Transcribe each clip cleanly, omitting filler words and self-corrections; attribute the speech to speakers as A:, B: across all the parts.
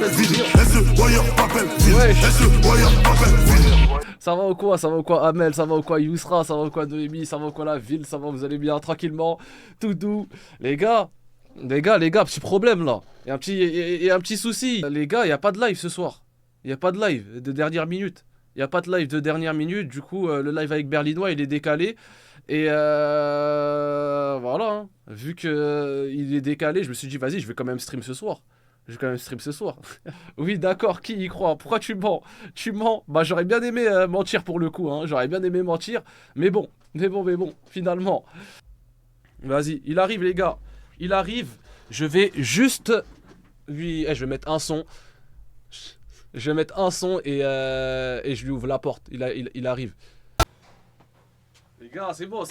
A: m'appelle vide. SE Wire m'appelle vide. SE Wire m'appelle vide.
B: Ça va ou quoi? Ça va ou quoi Amel? Ça va ou quoi Yousra? Ça va ou quoi Noémie? Ça va ou quoi la ville? Ça va, vous allez bien tranquillement? Tout doux. Les gars, petit problème là. Il y a un petit souci. Les gars, il n'y a pas de live ce soir. Il n'y a pas de live de dernière minute. Il n'y a pas de live de dernière minute. Du coup, le live avec Berlinois, il est décalé. Et voilà. Hein. Vu qu'il est décalé, je me suis dit, vas-y, je vais quand même stream ce soir. Oui, d'accord, qui y croit? Pourquoi tu mens? Tu mens? Bah, j'aurais bien aimé mentir pour le coup, hein. J'aurais bien aimé mentir. Mais bon, finalement. Vas-y, il arrive, les gars. Il arrive. Je vais juste lui. Je vais mettre un son. Je vais mettre un son et je lui ouvre la porte. Il arrive. Les gars, c'est bon,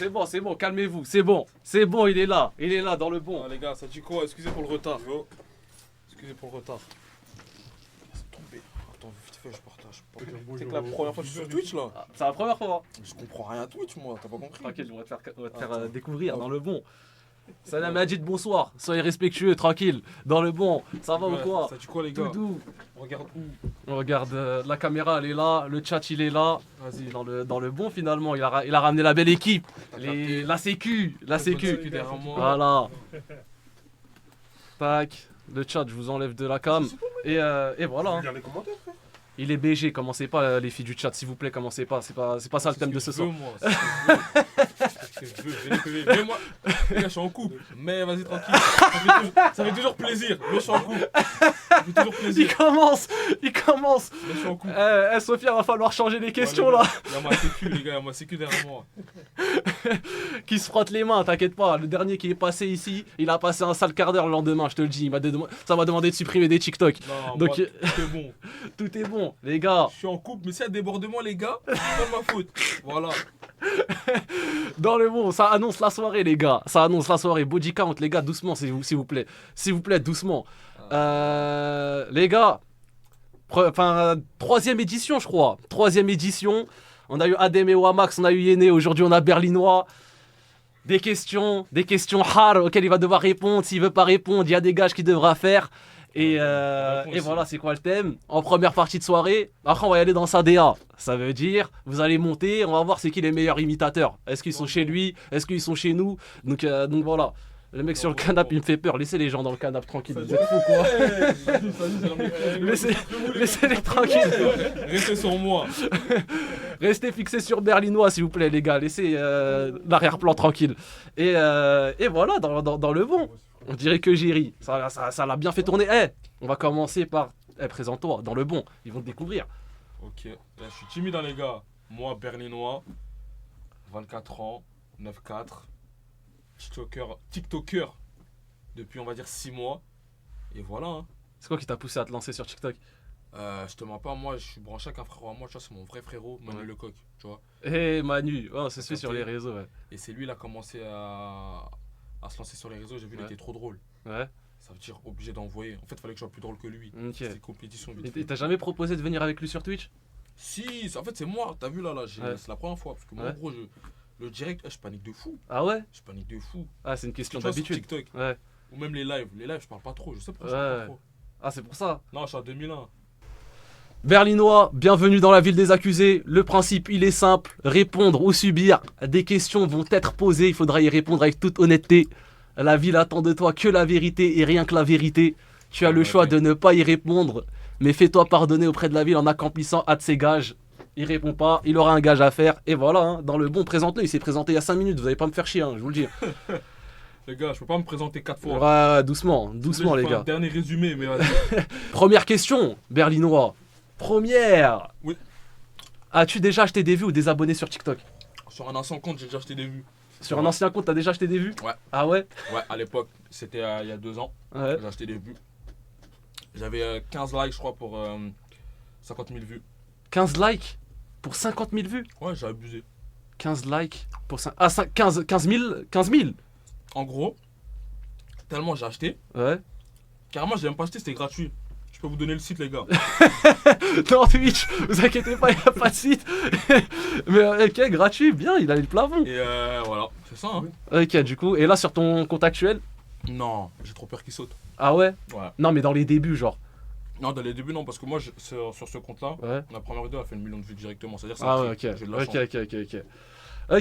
B: calmez-vous. C'est bon, il est là dans le bon.
C: Ah, les gars, ça dit quoi? Excusez pour le retard. C'est tombé. Attends, vite fait, je partage. C'est que la première fois que je suis sur Twitch là.
B: Ah, c'est la première fois.
C: Je comprends rien à Twitch, moi, t'as pas compris?
B: Tranquille, on va te faire découvrir dans le bon. Salam Majid, bonsoir. Soyez respectueux, tranquille. Dans le bon, ça va ou quoi?
C: Ça dit quoi, les gars?
B: Tout doux.
C: On regarde où?
B: On regarde, la caméra elle est là, le chat il est là. Vas-y, dans le bon finalement, il a ramené la belle équipe. La sécu.
C: derrière moi.
B: Voilà. Tac, le chat, je vous enlève de la cam. Et voilà. Hein.
A: Regarde les commentaires, frère.
B: Il est BG, commencez pas les filles du chat, s'il vous plaît, commencez pas. C'est pas ça le thème de ce soir.
C: C'est ce que je veux. Mais moi, les gars, je suis en couple. Mais vas-y, tranquille. Ça fait toujours plaisir. Mais je suis en couple. Ça fait toujours plaisir.
B: Il commence.
C: Mais je suis en couple.
B: Sophia, va falloir changer les questions là.
C: Il y a ma sécu, les gars, il y a ma sécu derrière moi.
B: Qui se frotte les mains, t'inquiète pas. Le dernier qui est passé ici, il a passé un sale quart d'heure le lendemain, je te le dis. Ça m'a demandé de supprimer des TikTok.
C: Non,
B: donc
C: moi, tout est bon.
B: Tout est bon, les gars.
C: Je suis en couple, mais s'il y a débordement, les gars, c'est pas ma faute. Voilà.
B: Dans le bon, ça annonce la soirée, les gars. Ça annonce la soirée. Body count, les gars, doucement, s'il vous plaît. S'il vous plaît, doucement. Les gars, troisième édition, je crois. Troisième édition. On a eu Adem et Wamax, on a eu Yéné. Aujourd'hui, on a Berlinois. Des questions hard auxquelles il va devoir répondre. S'il veut pas répondre, il y a des gages qu'il devra faire. Et voilà, c'est quoi le thème? En première partie de soirée, après on va y aller dans sa DA. Ça veut dire, vous allez monter, on va voir c'est qui les meilleurs imitateurs. Est-ce qu'ils sont chez lui? Est-ce qu'ils sont chez nous? Donc voilà. Le mec sur le canapé, il me fait peur. Laissez les gens dans le canapé tranquille. Vous êtes fous quoi? Laissez-les tranquilles.
C: Restez sur moi.
B: Restez fixés sur Berlinois, s'il vous plaît, les gars. Laissez l'arrière-plan tranquille. Et voilà, dans le bon. On dirait que j'ai ri. Ça l'a bien fait tourner. On va commencer par... présente-toi, dans le bon. Ils vont te découvrir.
C: Ok, là, je suis timide, hein, les gars. Moi, Berlinois, 24 ans, 9-4. TikToker depuis, on va dire, 6 mois. Et voilà. Hein.
B: C'est quoi qui t'a poussé à te lancer sur TikTok?
C: Je te mens pas, moi, je suis branché avec un frérot à moi. Tu vois, c'est mon vrai frérot, Manu Lecoq. Tu vois.
B: Manu, on se suit sur les réseaux, ouais.
C: Et c'est lui, il a commencé à se lancer sur les réseaux. J'ai vu, il était trop drôle.
B: Ouais.
C: Ça veut dire obligé d'envoyer. En fait, il fallait que je sois plus drôle que lui.
B: Okay.
C: C'est compétition.
B: Et t'as jamais proposé de venir avec lui sur Twitch?
C: Si, en fait, c'est moi. T'as vu là, c'est la première fois. Parce que moi, en gros, le direct, je panique de fou.
B: Ah ouais?
C: Je panique de fou.
B: Ah, c'est une question d'habitude.
C: TikTok.
B: Ouais.
C: Ou même les lives. Les lives, je parle pas trop. Je sais pourquoi je parle pas trop.
B: Ah, c'est pour ça?
C: Non, je suis à 2001.
B: Berlinois, bienvenue dans la ville des accusés. Le principe, il est simple. Répondre ou subir. Des questions vont être posées. Il faudra y répondre avec toute honnêteté. La ville attend de toi que la vérité et rien que la vérité. Tu as le choix de ne pas y répondre. Mais fais-toi pardonner auprès de la ville en accomplissant un de ses gages. Il répond pas, il aura un gage à faire. Et voilà, hein, dans le bon, présente-le. Il s'est présenté il y a 5 minutes. Vous allez pas me faire chier, hein, je vous le dis.
C: Les gars, je peux pas me présenter 4 fois.
B: Ouais, doucement, les gars.
C: Dernier résumé, mais vas-y.
B: Première question, Berlinois. Première.
C: Oui.
B: As-tu déjà acheté des vues ou des abonnés sur TikTok?
C: Sur un ancien compte, j'ai déjà acheté des vues.
B: Sur un ancien compte, t'as déjà acheté des vues?
C: Ouais.
B: Ah ouais?
C: Ouais, à l'époque, c'était il y a 2 ans.
B: Ouais.
C: J'ai acheté des vues. J'avais 15 likes, je crois, pour 50 000 vues.
B: 15 likes pour 50 000 vues?
C: Ouais, j'ai abusé.
B: 15 likes pour 15 000.
C: En gros, tellement j'ai acheté.
B: Ouais.
C: Carrément, j'ai même pas acheté, c'était gratuit. Je peux vous donner le site, les gars.
B: Non, Twitch, vous inquiétez pas, il n'y a pas de site. Mais ok, gratuit, bien, il a le plafond.
C: Et voilà, c'est ça. Hein.
B: Ok, du coup, et là sur ton compte actuel?
C: Non, j'ai trop peur qu'il saute.
B: Ah ouais?
C: Ouais.
B: Non, mais dans les débuts, genre.
C: Non, dans les débuts, non, parce que moi, sur ce compte-là,
B: Ouais.
C: la première vidéo a fait 1 million de vues directement. C'est-à-dire que ça
B: Ah
C: a
B: ouais,
C: pris.
B: ok.
C: J'ai de la
B: Ok,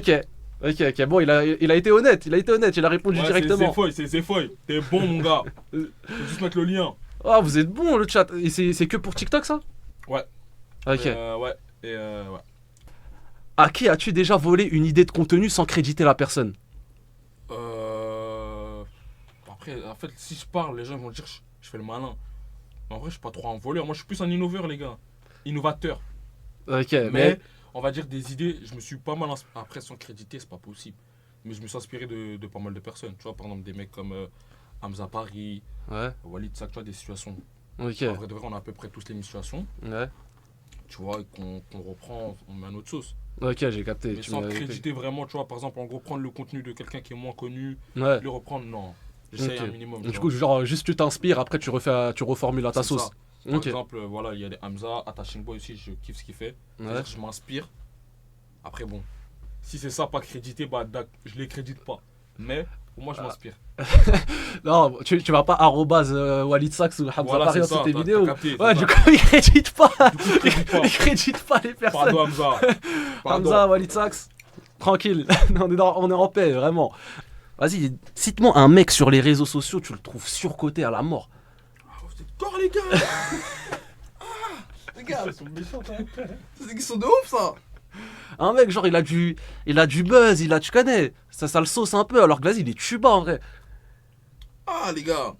C: chance.
B: ok. Bon, il a été honnête. Il a répondu
C: Ouais,
B: directement.
C: c'est feuille. T'es bon, mon gars. Faut juste mettre le lien.
B: Ah, vous êtes bon, le chat. Et c'est que pour TikTok, ça?
C: Ouais.
B: Ok.
C: Ouais. Et ouais.
B: À qui as-tu déjà volé une idée de contenu sans créditer la personne?
C: Après, en fait, si je parle, les gens vont dire que je fais le malin. Mais en vrai, je suis pas trop un voleur. Moi, je suis plus un innoveur, les gars. Innovateur.
B: Ok,
C: Mais on va dire des idées, je me suis pas mal. Après, sans créditer, c'est pas possible. Mais je me suis inspiré de pas mal de personnes. Tu vois, par exemple, des mecs comme Hamza Paris,
B: Ouais,
C: Walid Sak, tu vois, des situations.
B: ok.
C: En vrai, de vrai, on a à peu près tous les mêmes situations.
B: Ouais.
C: Tu vois, et qu'on reprend, on met à notre sauce.
B: Ok, j'ai capté.
C: Mais
B: Tu
C: sans
B: m'as-
C: créditer vraiment, tu vois, par exemple, en gros, prendre le contenu de quelqu'un qui est moins connu,
B: Ouais.
C: le reprendre, non. J'essaye
B: Ok.
C: un minimum.
B: Du coup, genre, juste tu t'inspires, après tu reformules à ta
C: C'est
B: sauce.
C: ça. Par
B: Ok.
C: exemple, voilà, il y a des Hamza, Attaching Boy aussi, je kiffe ce qu'il fait.
B: Ouais.
C: C'est-à-dire que je m'inspire. Après, bon, si c'est ça, pas crédité, bah, je les crédite pas. Mais, pour moi, je m'inspire.
B: Non, tu vas pas Walid Saks ou Hamza
C: Voilà,
B: Paris
C: c'est
B: dans
C: ça,
B: tes
C: t'as
B: vidéos.
C: capté, c'est
B: Ouais,
C: ça.
B: du coup, il crédite pas.
C: Du coup, je crédite pas.
B: Il crédite pas les personnes.
C: Pardon, Hamza. Pardon.
B: Hamza, Walid Saks, tranquille. on est en paix, vraiment. Vas-y, cite-moi un mec sur les réseaux sociaux, tu le trouves surcoté à la mort.
C: Ah, vous êtes corps, les gars. Les gars, ils sont méchants, hein. C'est qu'ils sont de ouf, ça.
B: Un mec, genre, il a du buzz, tu connais. Ça le sauce un peu, alors que vas-y, il est tuba en vrai.
C: Ah, les gars.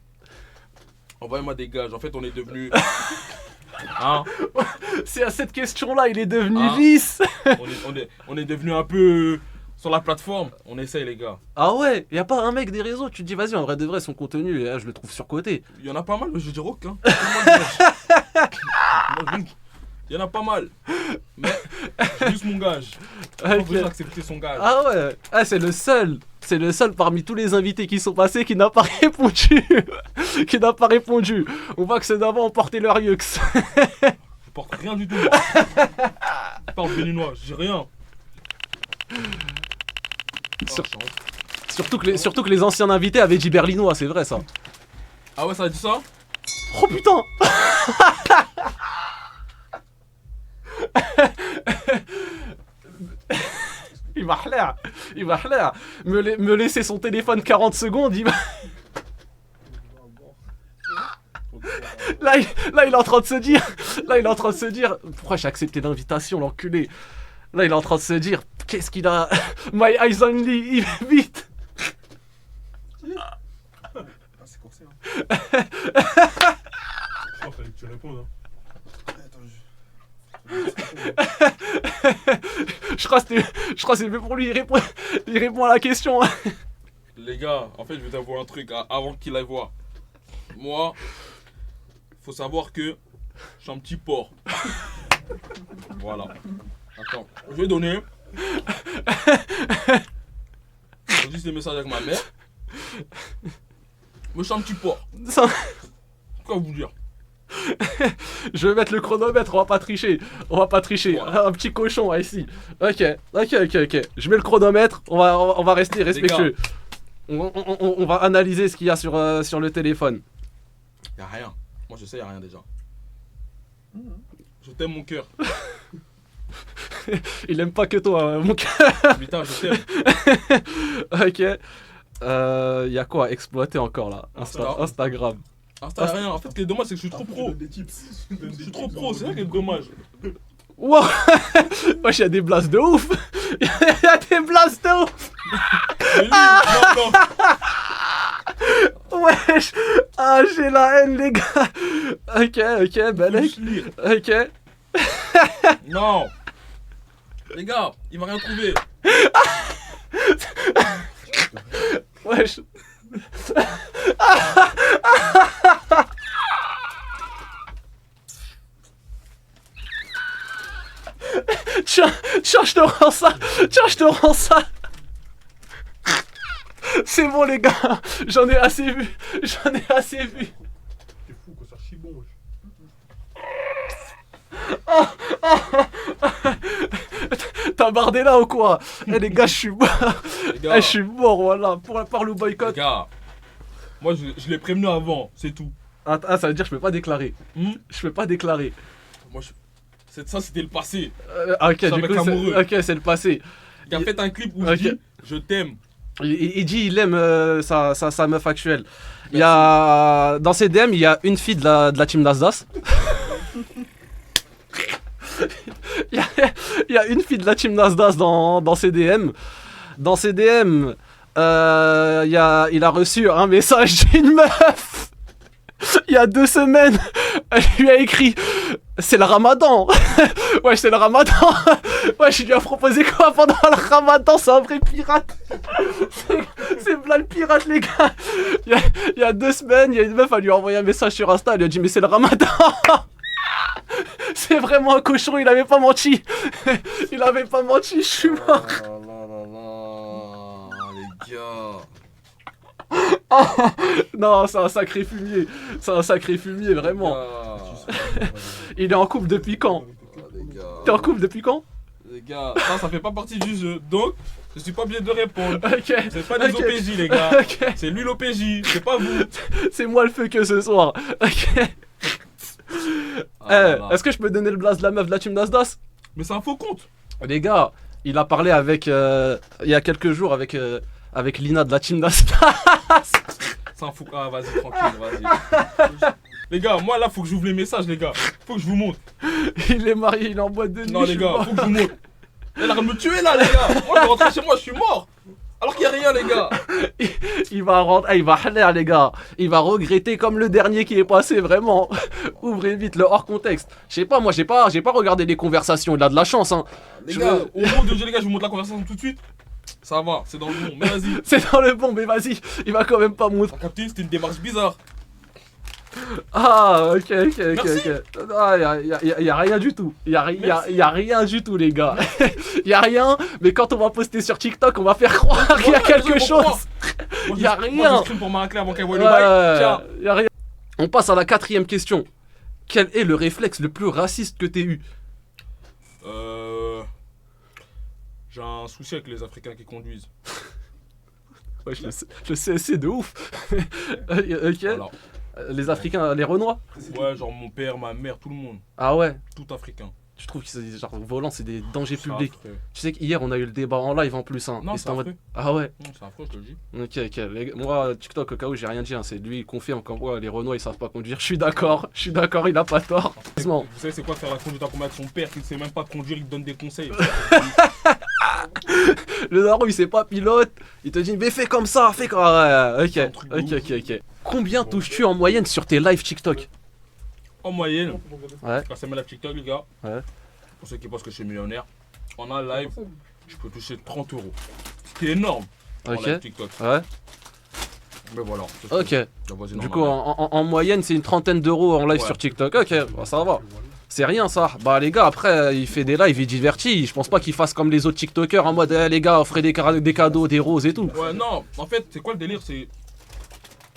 C: Envoyez-moi des gages. En fait, on est devenus. Hein?
B: C'est à cette question-là, il est devenu
C: Ah.
B: lisse.
C: On est devenus un peu sur la plateforme. On essaye, les gars.
B: Ah ouais, y a pas un mec des réseaux, tu te dis, vas-y, en vrai de vrai, son contenu, je le trouve surcoté.
C: Il y en a pas mal, mais je vais dire aucun. Il y en a pas mal. Mais j'ai juste mon gage. J'ai
B: Ok.
C: besoin d'accepter son gage.
B: Ah ouais, ah, c'est le seul parmi tous les invités qui sont passés qui n'a pas répondu. Qui n'a pas répondu. On voit que ceux d'avant ont porté leur yux.
C: Je porte rien du tout. Moi. Je parle béninois, j'ai rien.
B: Sur-
C: Ah,
B: surtout que les anciens invités avaient dit berlinois, c'est vrai ça.
C: ah ouais, ça a dit ça?
B: Oh putain. Il va l'air. Me laisser son téléphone 40 secondes, il va... Là, il est en train de se dire, pourquoi j'ai accepté l'invitation, l'enculé. Là, il est en train de se dire, qu'est-ce qu'il a... My eyes only, vite.
C: Ah, c'est coursé. Hein. Fallait que tu répondes. Hein.
B: Je crois que c'est fait pour lui, il répond à la question.
C: Les gars, en fait, je vais t'avouer un truc avant qu'il aille voir. Moi, faut savoir que je suis un petit porc. Voilà. Attends, je vais donner. Je dis des messages avec ma mère. Mais je suis un petit porc.
B: Ça-
C: Quoi vous dire?
B: Je vais mettre le chronomètre, on va pas tricher.
C: Voilà.
B: Un petit cochon ici. Ok. Je mets le chronomètre, on va rester respectueux. On va analyser ce qu'il y a sur le téléphone.
C: Y'a rien. Moi je sais, y'a rien déjà. Je t'aime mon cœur.
B: Il aime pas que toi, mon cœur.
C: Putain, je t'aime.
B: Ok. Y a quoi à exploiter encore là? Instagram.
C: Insta, y'a rien. En fait, ce qui est dommage, c'est que je suis trop pro. Je suis trop pro, c'est ça qui est dommage.
B: Wow. Wesh, y'a des blasts de ouf. Y'a des blasts de ouf.
C: Mais lui, non.
B: Wesh. Ah, j'ai la haine, les gars. Ok, Balek.
C: Faut juste lire.
B: Ok.
C: Non. Les gars, il va rien trouver.
B: Wesh. Tiens, je te rends ça. C'est bon les gars, j'en ai assez vu.
C: T'es fou que ça chie bon, wesh.
B: T'as bardé là ou quoi? Eh les gars, je suis mort.
C: Les gars,
B: Je suis mort, voilà, par le
C: les
B: boycott.
C: gars, moi je l'ai prévenu avant, c'est tout.
B: Ah, ça veut dire que je peux pas déclarer.
C: Hmm.
B: Je peux pas déclarer.
C: Moi, ça, c'était le passé.
B: Ok,
C: C'est un
B: du
C: mec
B: coup,
C: amoureux.
B: ok, c'est le passé.
C: Il a fait un clip où
B: Ok.
C: il dit je t'aime.
B: Il dit il aime sa meuf actuelle. Il y a, dans ses DM, il y a une fille de la team Nasdaq. Il y a une fille de la team Nasdaq dans ses DM. Dans ses DM, il a reçu un message d'une meuf. Il y a 2 semaines, elle lui a écrit c'est le ramadan. Ouais, c'est le ramadan. Ouais, je lui ai proposé quoi pendant le ramadan? C'est un vrai pirate. C'est plein le pirate, les gars. Il y a 2 semaines, il y a une meuf, elle lui a envoyé un message sur Insta. Elle lui a dit mais c'est le ramadan. C'est vraiment un cochon, il avait pas menti. Il avait pas menti, je suis mort.
C: Oh là là là, les gars.
B: Non, c'est un sacré fumier. C'est un sacré fumier, vraiment. Il est en couple depuis quand?
C: Les gars.
B: T'es en couple depuis quand?
C: Les gars, ça fait pas partie du jeu. Donc, je suis pas obligé de répondre.
B: Ok.
C: C'est pas des
B: Ok.
C: OPJ, les gars.
B: Ok.
C: C'est lui l'OPJ, c'est pas vous.
B: C'est moi le feu que ce soir. Ok.
C: Ah là là.
B: Est-ce que je peux donner le blast de la meuf de la team Nasdaq?
C: Mais c'est un faux compte.
B: Les gars, il a parlé avec il y a quelques jours avec Lina de la team Nasdaq.
C: C'est un faux. Ah, vas-y, tranquille, vas-y. Les gars, moi là, faut que j'ouvre les messages, les gars. Faut que je vous montre.
B: Il est marié, il est en boîte de nuit.
C: Non,
B: je
C: les
B: suis
C: gars,
B: mort.
C: faut que je vous montre. Elle a de me tuer là, les gars. Moi, je vais rentrer chez moi, je suis mort. Alors qu'il y a rien, les gars.
B: Il va rentrer, il va haler, les gars. Il va regretter comme le dernier qui est passé, vraiment. Ouvrez vite le hors contexte. Je sais pas, moi j'ai pas regardé les conversations, il a de la chance, hein.
C: Les
B: Je
C: gars,
B: veux-
C: au mot de Dieu, les gars, je vous montre la conversation tout de suite. Ça va, c'est dans le bon, mais vas-y.
B: C'est dans le bon, mais vas-y, il va quand même pas montrer.
C: T'as capté, c'était une démarche bizarre.
B: Ah, ok.
C: Merci.
B: Ah, y a rien du tout. Y a rien du tout, les gars. Y a rien, mais quand on va poster sur TikTok, on va faire croire qu'il y a quelque chose.
C: Moi,
B: Y a
C: Moi,
B: rien.
C: je screen pour Marie Claire avant qu'elle voie le bail. Tiens.
B: Y a rien. On passe à la 4e question. Quel est le réflexe le plus raciste que t'aies eu?
C: J'ai un souci avec les Africains qui conduisent.
B: Ouais, je sais, c'est de ouf. Ok.
C: Voilà.
B: Les Africains, les Renois?
C: Ouais, genre mon père, ma mère, tout le monde.
B: Ah ouais.
C: Tout africain.
B: Je trouve que c'est genre volant, c'est des dangers
C: C'est
B: publics.
C: affreux.
B: Tu sais qu'hier on a eu le débat en live en plus. Hein.
C: Non,
B: Et
C: c'est
B: c'était en mode-
C: affreux.
B: Ah ouais.
C: Non, c'est affreux, je te le dis.
B: Ok. Moi, TikTok, au cas où j'ai rien dit, hein, c'est lui, il confirme qu'en quoi les Renois ils savent pas conduire. Je suis d'accord, il a pas tort. Heureusement.
C: Vous savez, c'est quoi faire la conduite en commun avec son père qui ne sait même pas conduire, il te donne des conseils.
B: Le daron il sait pas pilote, il te dit mais fais comme ça, fais comme. Ah, ouais,
C: C'est un truc de
B: ok. Combien touches-tu en moyenne sur tes lives TikTok?
C: En moyenne,
B: Ouais.
C: quand c'est ma live TikTok, les gars,
B: Ouais.
C: pour ceux qui pensent que je suis millionnaire, en un live, je peux toucher 30 euros. Ce qui est énorme en
B: Ok.
C: live TikTok.
B: Ouais.
C: Mais voilà. c'est
B: Ok.
C: la voisine
B: Du
C: en
B: coup,
C: live.
B: en moyenne, c'est une trentaine d'euros en live
C: Ouais.
B: sur TikTok. Ok, bah, ça va. C'est rien ça. Bah les gars, après, il fait des lives, il divertit. Je pense pas qu'il fasse comme les autres TikTokers en mode les gars, offrez des cadeaux, des roses et tout.
C: Ouais, non, en fait, c'est quoi le délire? C'est.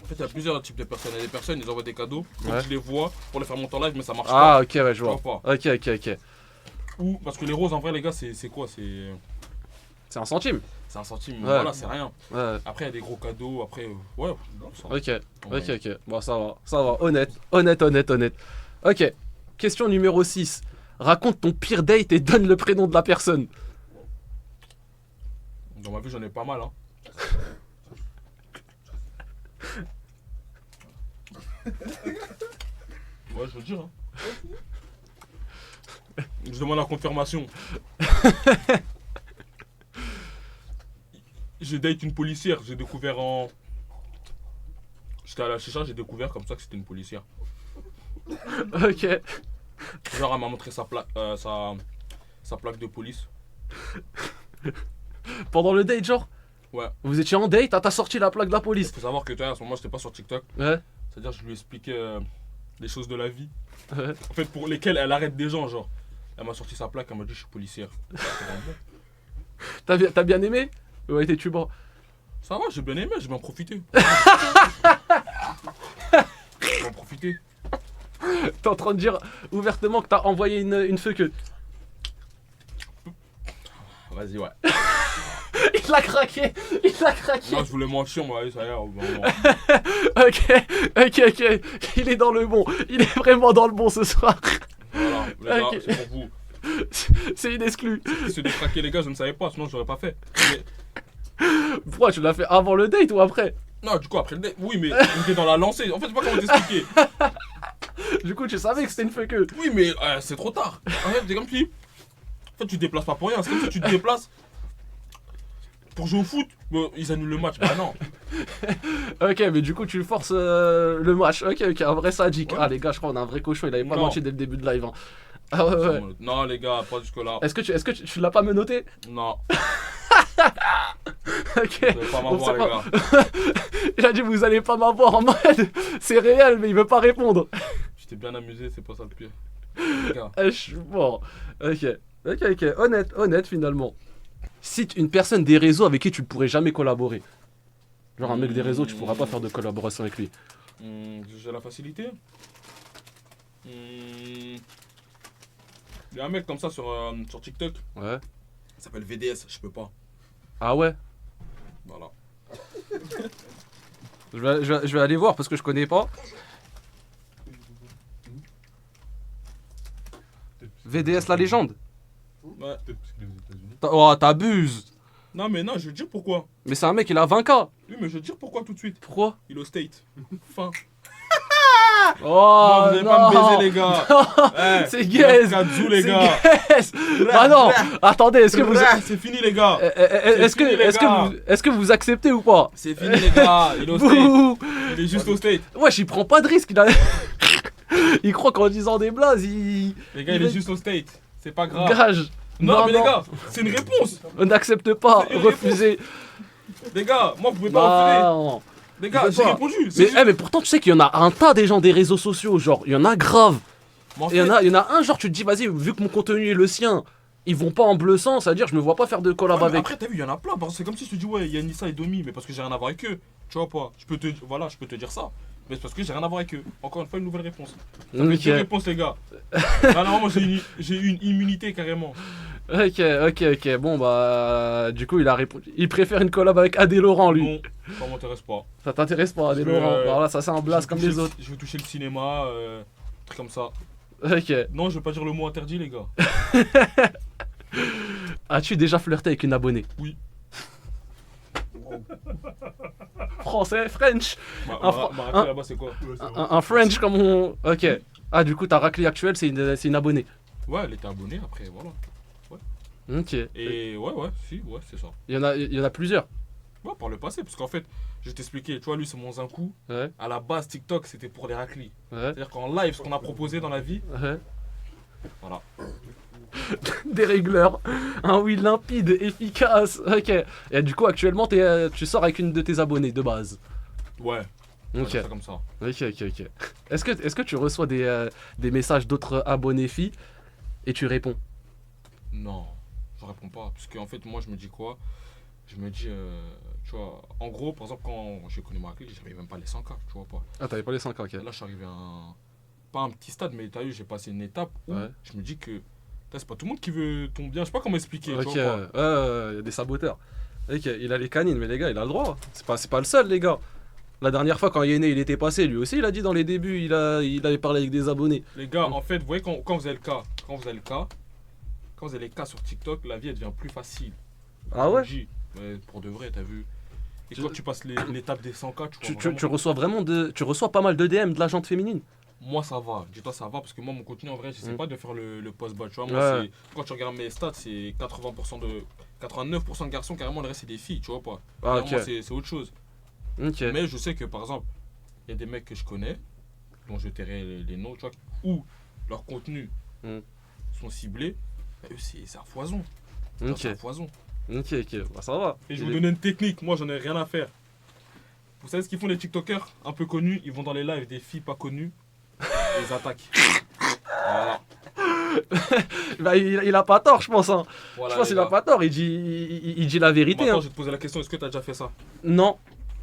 C: En fait, il y a plusieurs types de personnes. Il y a des personnes, ils envoient des cadeaux, donc
B: Ouais.
C: je les vois pour les faire monter en live, mais ça marche
B: Ah
C: pas.
B: ok, ouais, je vois.
C: Tu vois pas.
B: Ok.
C: Ou parce que les roses, en vrai, les gars, c'est quoi?
B: C'est un centime.
C: C'est un centime,
B: Ouais.
C: voilà, c'est rien.
B: Ouais.
C: Après, il y a des gros cadeaux, après, ouais, ça va.
B: Ok.
C: En vrai.
B: Ok. Bon, ça va. Honnête. Ok. Question numéro 6. Raconte ton pire date et donne le prénom de la personne.
C: Dans ma vie, j'en ai pas mal, hein. Ouais, je veux le dire, hein. Je demande la confirmation. J'ai date une policière, j'ai découvert en. J'étais à la chicha, j'ai découvert comme ça que c'était une policière.
B: Ok.
C: Genre, elle m'a montré sa plaque de police.
B: Pendant le date, genre?
C: Ouais.
B: Vous étiez en date, t'as sorti la plaque de la police.
C: Faut savoir que toi, à ce moment, j'étais pas sur TikTok.
B: Ouais.
C: C'est-à-dire, je lui expliquais des choses de la vie.
B: Ouais.
C: En fait, pour lesquelles elle arrête des gens, genre. Elle m'a sorti sa plaque, elle m'a dit je suis policière.
B: T'as bien aimé? Ouais, t'es tuba.
C: Ça va, j'ai bien aimé, j'ai bien profité. J'ai bien profité.
B: T'es en train de dire ouvertement que t'as envoyé une feu que.
C: Vas-y, ouais.
B: Il Il l'a craqué. Il l'a craqué.
C: Non, je voulais mentir, moi, ça y est, vraiment.
B: Ok. Il est dans le bon. Il est vraiment dans le bon ce soir.
C: Voilà, les gars,
B: Ok.
C: c'est pour vous.
B: C'est une exclue.
C: Se détraquer, les gars, je ne savais pas, sinon, je l'aurais pas fait. Mais-
B: Pourquoi tu l'as fait avant le date ou après?
C: Non, du coup, après le date, oui, mais on était dans la lancée. En fait, je sais pas comment t'expliquer.
B: Du coup, tu savais que c'était une fuck.
C: Oui, mais c'est trop tard. En fait, c'est comme si. En fait, tu te déplaces pas pour rien. C'est comme si tu te déplaces pour jouer au foot. Ils annulent le match. Bah non.
B: Ok, mais du coup, tu forces le match. Ok, un vrai sadique.
C: Ouais.
B: Ah, les gars, je crois qu'on a un vrai cochon. Il avait pas
C: Non.
B: menti dès le début de live. Hein. Ah ouais.
C: Non, les gars, pas jusque-là.
B: Est-ce que tu l'as pas menotté?
C: Non,
B: Ok.
C: vous allez pas
B: On
C: m'avoir,
B: sait
C: les
B: pas.
C: gars.
B: Il a dit vous allez pas m'avoir en mode c'est réel, mais il veut pas répondre.
C: J'étais bien amusé, c'est pas ça le pire. Les gars.
B: Je suis mort. Ok. Honnête finalement. Cite une personne des réseaux avec qui tu pourrais jamais collaborer. Genre un mec des réseaux, tu pourras pas faire de collaboration avec lui.
C: J'ai la facilité. Il y a un mec comme ça sur TikTok.
B: Ouais.
C: Il s'appelle VDS, je peux pas.
B: Ah ouais.
C: Voilà.
B: Je vais aller voir parce que je connais pas. VDS la légende.
C: Ouais.
B: Oh, t'abuses.
C: Non, mais non, je vais te dire pourquoi.
B: Mais c'est un mec, il a 20K.
C: Oui, mais je vais te dire pourquoi tout de suite.
B: Pourquoi?
C: Il est au state. Fin.
B: Oh,
C: Non, vous allez pas me baiser, les gars. Eh,
B: C'est gaze.
C: Kazoo, les
B: C'est
C: gars.
B: gaze. Bah non. Attendez, est-ce que vous
C: C'est fini, les gars.
B: est-ce
C: fini, les gars.
B: que vous acceptez ou pas?
C: C'est fini, les gars. Il est au state.
B: Bouh.
C: Il est juste au state.
B: Wesh, il prend pas de risque. Il croit qu'en disant des blazes, il
C: Les gars, il est juste au state. C'est pas grave.
B: gage.
C: Non, mais les gars, c'est une réponse.
B: On n'accepte pas.
C: C'est une
B: Refuser.
C: Les gars, moi, vous pouvez pas refuser.
B: Non.
C: Les gars,
B: je peux
C: j'ai
B: pas.
C: répondu.
B: Mais,
C: C'est juste-
B: mais pourtant, tu sais qu'il y en a un tas des gens des réseaux sociaux. Genre, il y en a grave.
C: Mais en
B: Et il y
C: fait,
B: en a un, genre, tu te dis, vas-y, vu que mon contenu est le sien, ils vont pas en bleu sang, c'est-à-dire, je me vois pas faire de collab
C: ouais, mais
B: avec.
C: après, t'as vu, il y en a plein. Parce que c'est comme si je te dis, ouais, Yanissa et Domi, mais parce que j'ai rien à voir avec eux. Tu vois pas. Je peux te dire ça. Mais c'est parce que j'ai rien à voir avec eux. Encore une fois, une nouvelle réponse. Ça fait
B: Ok.
C: deux réponses, les gars. Non, moi, j'ai une immunité carrément.
B: Ok. Bon, bah, du coup, il a répondu. Il préfère une collab avec Adé Laurent, lui.
C: Non, ça m'intéresse pas.
B: Ça t'intéresse pas, Adé
C: Je-
B: Laurent? Alors là, ça, c'est un blast
C: Je
B: comme
C: veux
B: les
C: toucher
B: autres.
C: Je veux toucher le cinéma, truc comme ça.
B: Ok.
C: Non, je veux pas dire le mot interdit, les gars.
B: As-tu déjà flirté avec une abonnée?
C: Oui.
B: Français, French.
C: Ma raclée là-bas, c'est quoi?
B: Un French comme on. Ok. Ah, du coup, ta raclée actuelle, c'est une abonnée.
C: Ouais, elle était abonnée, après, voilà.
B: Ok.
C: Et ouais, c'est ça.
B: Il y en a plusieurs.
C: Ouais, par le passé, parce qu'en fait, je vais t'expliquer, tu vois, lui, c'est mon Zinkou.
B: Ouais.
C: À la base, TikTok, c'était pour les raclis.
B: Ouais.
C: C'est-à-dire qu'en live, ce qu'on a proposé dans la vie,
B: Ouais.
C: voilà.
B: Des régleurs. Un oui limpide, efficace. Ok. Et du coup, actuellement, tu sors avec une de tes abonnées de base.
C: Ouais, on va
B: Ok.
C: dire ça comme ça.
B: Ok. Est-ce que tu reçois des messages d'autres abonnés filles et tu réponds?
C: Non, je réponds pas. Parce qu'en fait, moi, je me dis quoi? Je me dis, tu vois, en gros, par exemple, quand j'ai connu ma raclée, j'avais même pas les 100K, tu vois pas.
B: Ah, t'avais pas les 5, ok.
C: Là, je suis arrivé à un. Pas un petit stade, mais t'as vu, j'ai passé une étape où
B: Ouais.
C: je me dis que. C'est pas tout le monde qui veut ton bien, je sais pas comment expliquer.
B: Ok,
C: Tu vois pas.
B: il y a des saboteurs. Ok, il a les canines, mais les gars, il a le droit. C'est pas le seul, les gars. La dernière fois, quand Yéné il était passé, lui aussi, il a dit dans les débuts, il avait parlé avec des abonnés.
C: Les gars, en fait, vous voyez, quand vous avez le cas sur TikTok, la vie elle devient plus facile.
B: Ah ouais?
C: Je vous le dis. Ouais, pour de vrai, t'as vu. Et quand tu passes l'étape des 100K, tu vois.
B: Tu
C: vraiment-
B: reçois pas mal de DM de la gente féminine.
C: Moi ça va, dis-toi ça va, parce que moi mon contenu en vrai, je sais
B: Mm.
C: pas de faire le post-bas, tu vois. Moi,
B: Ouais.
C: quand tu regardes mes stats, c'est 89% de garçons, carrément, le reste c'est des filles, tu vois pas.
B: Ah,
C: Clairement,
B: ok.
C: c'est autre chose.
B: Ok.
C: Mais je sais que par exemple, il y a des mecs que je connais, dont je tairai les noms, tu vois, où leurs contenus
B: Mm.
C: sont ciblés, bah, eux c'est à foison. Tu vois,
B: Ok.
C: C'est à foison.
B: Ok. Bah, ça va.
C: Et je vais vous donner une technique, moi j'en ai rien à faire. Vous savez ce qu'ils font les TikTokers un peu connus? Ils vont dans les lives des filles pas connues et ils attaquent. Voilà.
B: Bah, il a pas tort, je pense. Hein.
C: Voilà,
B: Je pense
C: les
B: qu'il a
C: gars.
B: pas tort. Il dit la vérité.
C: Maintenant,
B: Hein.
C: je vais te poser la question, est-ce que t'as déjà fait ça?
B: Non.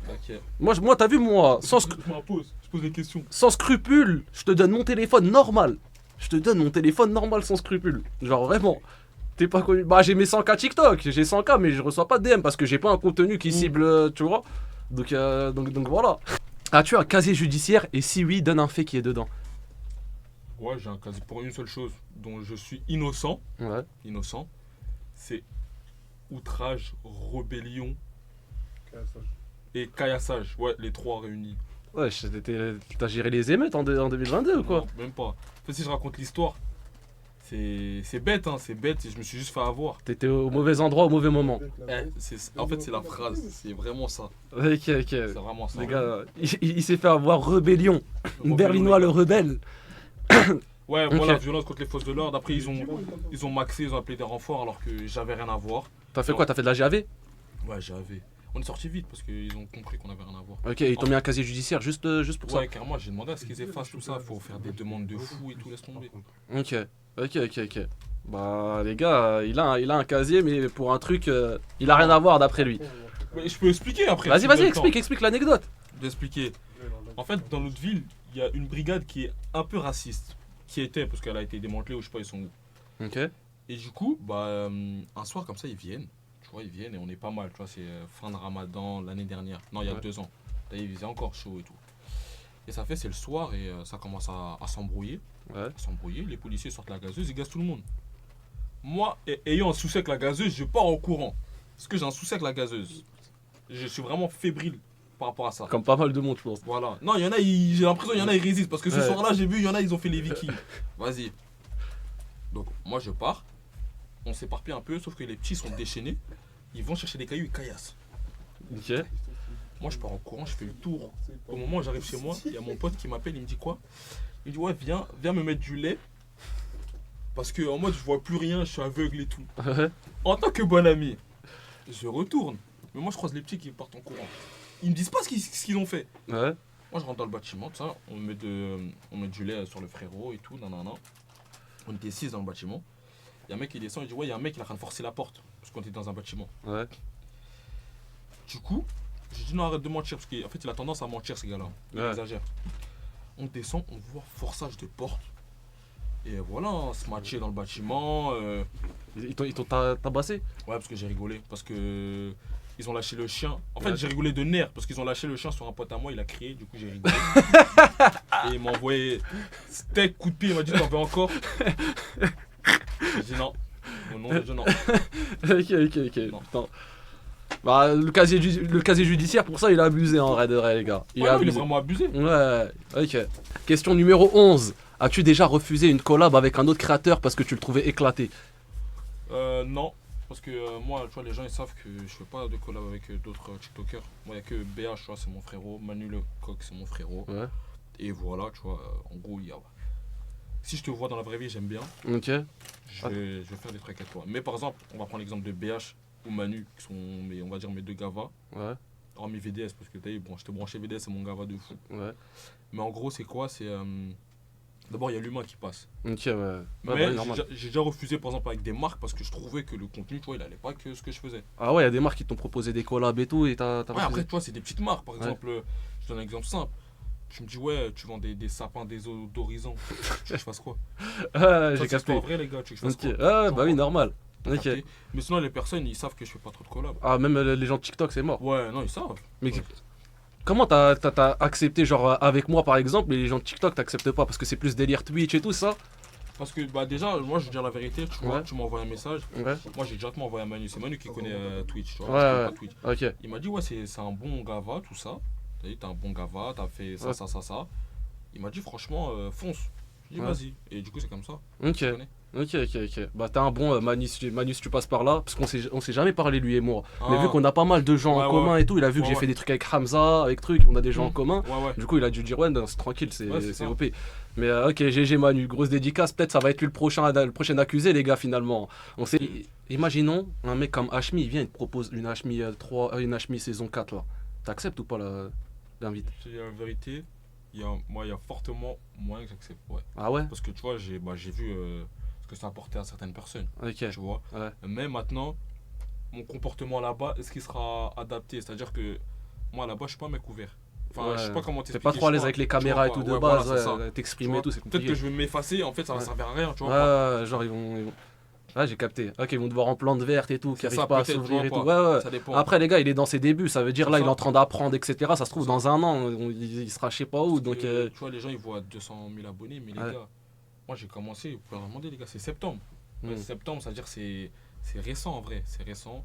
C: Ok.
B: Moi t'as vu, moi, sans
C: Je pose des questions.
B: sans scrupule, je te donne mon téléphone normal. Je te donne mon téléphone normal sans scrupule. Genre vraiment. T'es pas connu. Bah, j'ai mes 100K TikTok, j'ai 100K, mais je reçois pas de DM parce que j'ai pas un contenu qui cible, tu vois. Donc voilà. As-tu un casier judiciaire et si oui, donne un fait qui est dedans.
C: Ouais, j'ai un casier pour une seule chose dont je suis innocent.
B: Ouais.
C: Innocent. C'est outrage, rébellion et caillassage. Ouais, les trois réunis.
B: Ouais, t'as géré les émeutes en 2022 ou quoi?
C: Non, même pas. En fait, si je raconte l'histoire, c'est bête, hein, c'est bête et je me suis juste fait avoir.
B: T'étais au mauvais endroit au mauvais moment.
C: En fait, c'est la phrase, c'est vraiment ça.
B: Ok.
C: C'est vraiment ça.
B: Les gars, il s'est fait avoir rébellion. Berlinois le rebelle.
C: Ouais,
B: Ok.
C: voilà, violence contre les forces de l'ordre. Après, ils ont maxé, ils ont appelé des renforts alors que j'avais rien à voir.
B: T'as fait quoi? T'as fait de la GAV?
C: Ouais, j'avais. On est sorti vite parce qu'ils ont compris qu'on avait rien à voir.
B: Ok, ils t'ont mis un casier judiciaire juste pour ça.
C: Ouais, car moi j'ai demandé à ce qu'ils effacent tout ça. Faut faire des demandes de fou et tout, laisse tomber.
B: Ok. Bah les gars, il a un casier mais pour un truc, il a rien à voir d'après lui.
C: Mais je peux expliquer après.
B: Vas-y,
C: si vous avez le
B: explique l'anecdote.
C: temps d'expliquer. En fait, dans notre ville, il y a une brigade qui est un peu raciste. Qui était, parce qu'elle a été démantelée ou je sais pas, ils sont où.
B: Ok.
C: Et du coup, bah, un soir comme ça, ils viennent. Tu vois, ils viennent et on est pas mal. Tu vois, c'est fin de Ramadan l'année dernière. Non, il y a
B: Ouais.
C: 2 ans. D'ailleurs, il faisait encore chaud et tout. Et ça fait, c'est le soir et ça commence à s'embrouiller.
B: Ouais.
C: S'embrouiller, les policiers sortent la gazeuse, ils gazent tout le monde. Moi, ayant un souci avec la gazeuse, je pars au courant. Parce que j'ai un souci avec la gazeuse. Je suis vraiment fébrile par rapport à ça.
B: Comme pas mal de monde, je pense.
C: Voilà. Non, il y en a, j'ai l'impression qu'il y en a, ils résistent. Parce que ce
B: Ouais.
C: soir-là, j'ai vu, il y en a, ils ont fait les vikings. Vas-y. Donc, moi, je pars. On s'éparpille un peu, sauf que les petits sont déchaînés. Ils vont chercher des cailloux, ils caillassent.
B: Ok.
C: Moi, je pars en courant, je fais le tour. Au moment où j'arrive chez moi, il y a mon pote qui m'appelle, il me dit quoi? Il me dit, ouais, viens me mettre du lait. Parce que en mode, je vois plus rien, je suis aveugle et tout.
B: Ouais.
C: En tant que bon ami, je retourne. Mais moi, je croise les petits qui partent en courant. Ils me disent pas ce qu'ils ont fait.
B: Ouais.
C: Moi, je rentre dans le bâtiment, tout ça. On met du lait sur le frérot et tout. Nanana. On était 6 dans le bâtiment. Il y a un mec qui descend, il dit, ouais, il y a un mec qui est en train de forcer la porte. Parce qu'on était dans un bâtiment.
B: Ouais.
C: Du coup, j'ai dit, non, arrête de mentir. Parce qu'en fait, il a tendance à mentir, ces gars-là. Il
B: Ouais.
C: exagère. On descend, on voit forçage de porte. Et voilà, on se matchait dans le bâtiment.
B: Ils t'ont tabassé?
C: Ouais, parce que j'ai rigolé. Parce que ils ont lâché le chien. En fait,
B: Ouais.
C: j'ai rigolé de nerfs. Parce qu'ils ont lâché le chien sur un pote à moi. Il a crié. Du coup, j'ai rigolé. Et il m'a envoyé steak, coup de pied. Il m'a dit, t'en veux encore? J'ai dit non. Au nom de Dieu, non.
B: Ok.
C: Non.
B: Putain. Bah, le casier judiciaire, pour ça, il a abusé en vrai de vrai, les gars. Il
C: Ouais,
B: a
C: non, il est
B: abusé.
C: vraiment abusé.
B: Ouais, ok. Question numéro 11. As-tu déjà refusé une collab avec un autre créateur parce que tu le trouvais éclaté?
C: Non. Parce que moi, tu vois, les gens ils savent que je fais pas de collab avec d'autres TikTokers. Moi, il n'y a que BH, tu vois, c'est mon frérot. Manu le coq, c'est mon frérot.
B: Ouais.
C: Et voilà, tu vois, en gros, il y a. Si je te vois dans la vraie vie, j'aime bien.
B: Ok.
C: Je vais faire des trucs avec toi. Mais par exemple, on va prendre l'exemple de BH ou Manu, qui sont, on va dire, mes deux gavas.
B: Ouais.
C: Hormis VDS, parce que t'as vu, bon, je t'ai branché VDS, c'est mon gava de fou.
B: Ouais.
C: Mais en gros, c'est quoi? C'est. D'abord, il y a l'humain qui passe.
B: Ok, ouais. Ouais,
C: Mais
B: bah, normal.
C: j'ai déjà refusé, par exemple, avec des marques parce que je trouvais que le contenu, tu vois, il allait pas que ce que je faisais.
B: Ah ouais, il y a des marques qui t'ont proposé des collabs et tout et t'as
C: Ouais,
B: refusé.
C: après, tu vois, c'est des petites marques. Par
B: Ouais.
C: exemple, je donne un exemple simple. Tu me dis, ouais, tu vends des sapins désodorisants. Tu veux que je fasse quoi?
B: Ouais,
C: Ça,
B: j'ai
C: c'est pas
B: capté.
C: vrai, les gars. Tu veux que je fasse
B: Ok.
C: quoi?
B: Ouais, bah oui, normal. Ok.
C: Capté. Mais sinon, les personnes, ils savent que je fais pas trop de collab.
B: Ah, même les gens de TikTok, c'est mort.
C: Ouais, non, ils savent.
B: Mais
C: Ouais.
B: comment t'as accepté, genre avec moi par exemple, mais les gens de TikTok t'acceptent pas parce que c'est plus délire Twitch et tout ça?
C: Parce que, bah, déjà, moi, je veux dire la vérité. Tu vois,
B: Ouais.
C: tu m'envoies un message.
B: Ouais.
C: Moi, j'ai directement envoyé à Manu. C'est Manu qui connaît Twitch. Tu vois,
B: Ouais,
C: je connais
B: ouais.
C: pas Twitch.
B: Ok.
C: Il m'a dit, ouais, c'est un bon gava, tout ça. T'as dit, t'es un bon gava, t'as fait ça,
B: Ouais.
C: ça. Il m'a dit, franchement, fonce. J'ai dit,
B: Ouais.
C: vas-y. Et du coup, c'est comme ça.
B: Ok.
C: Tu connais.
B: Ok. Bah t'es un bon Manu, si tu passes par là, parce qu'on s'est jamais parlé lui et moi. Mais
C: Ah.
B: vu qu'on a pas mal de gens
C: Ouais,
B: en commun et tout, il a vu que
C: Ouais,
B: j'ai
C: ouais.
B: fait des trucs avec Hamza, avec trucs, on a des gens en
C: Mm.
B: commun.
C: Ouais.
B: Du coup il a dû dire ouais, non, c'est tranquille, c'est
C: Ouais, c'est
B: c'est
C: ça.
B: OP. Mais ok, GG Manu, grosse dédicace, peut-être ça va être lui le prochain accusé les gars finalement. On sait, imaginons un mec comme Hashmi, il vient, il te propose une Hashmi une Hashmi saison 4 là. T'acceptes ou pas l'invite?
C: Je te dis la vérité, il y a fortement moyen que j'accepte. Ouais.
B: Ah ouais?
C: Parce que tu vois, j'ai vu ce que ça apportait à certaines personnes.
B: Ok.
C: Tu vois.
B: Ouais.
C: Mais maintenant, mon comportement là-bas, est-ce qu'il sera adapté? C'est-à-dire que moi là-bas, je suis pas un mec ouvert. Enfin,
B: Ouais.
C: je sais pas comment
B: T'es
C: t'expliquer.
B: pas trop à
C: je
B: l'aise
C: sais
B: avec les
C: pas.
B: caméras et
C: Tu
B: tout
C: vois,
B: de
C: voilà,
B: base,
C: c'est ça.
B: t'exprimer
C: Tu
B: et tout,
C: vois,
B: c'est
C: peut-être
B: compliqué.
C: que je vais m'effacer, en fait, ça va
B: Ouais.
C: servir à rien, tu vois.
B: Ouais, genre ils vont. Ouais, j'ai capté. Ok, ils vont devoir en plante verte et tout, qui
C: C'est
B: arrive
C: ça,
B: pas à
C: peut-être,
B: s'ouvrir
C: tu
B: et tout.
C: vois,
B: Ouais, ouais.
C: Ça dépend.
B: Après, les gars, il est dans ses débuts. Ça veut dire
C: C'est
B: là,
C: ça.
B: il est en train d'apprendre, etc. Ça se trouve, dans un an, il sera je sais pas où. Donc,
C: Tu vois, les gens, ils voient 200 000 abonnés, mais les
B: Ouais.
C: gars, moi, j'ai commencé, vous pouvez leur demander, les gars, c'est septembre. Ouais,
B: Mm.
C: septembre, ça veut dire que c'est récent, en vrai. C'est récent.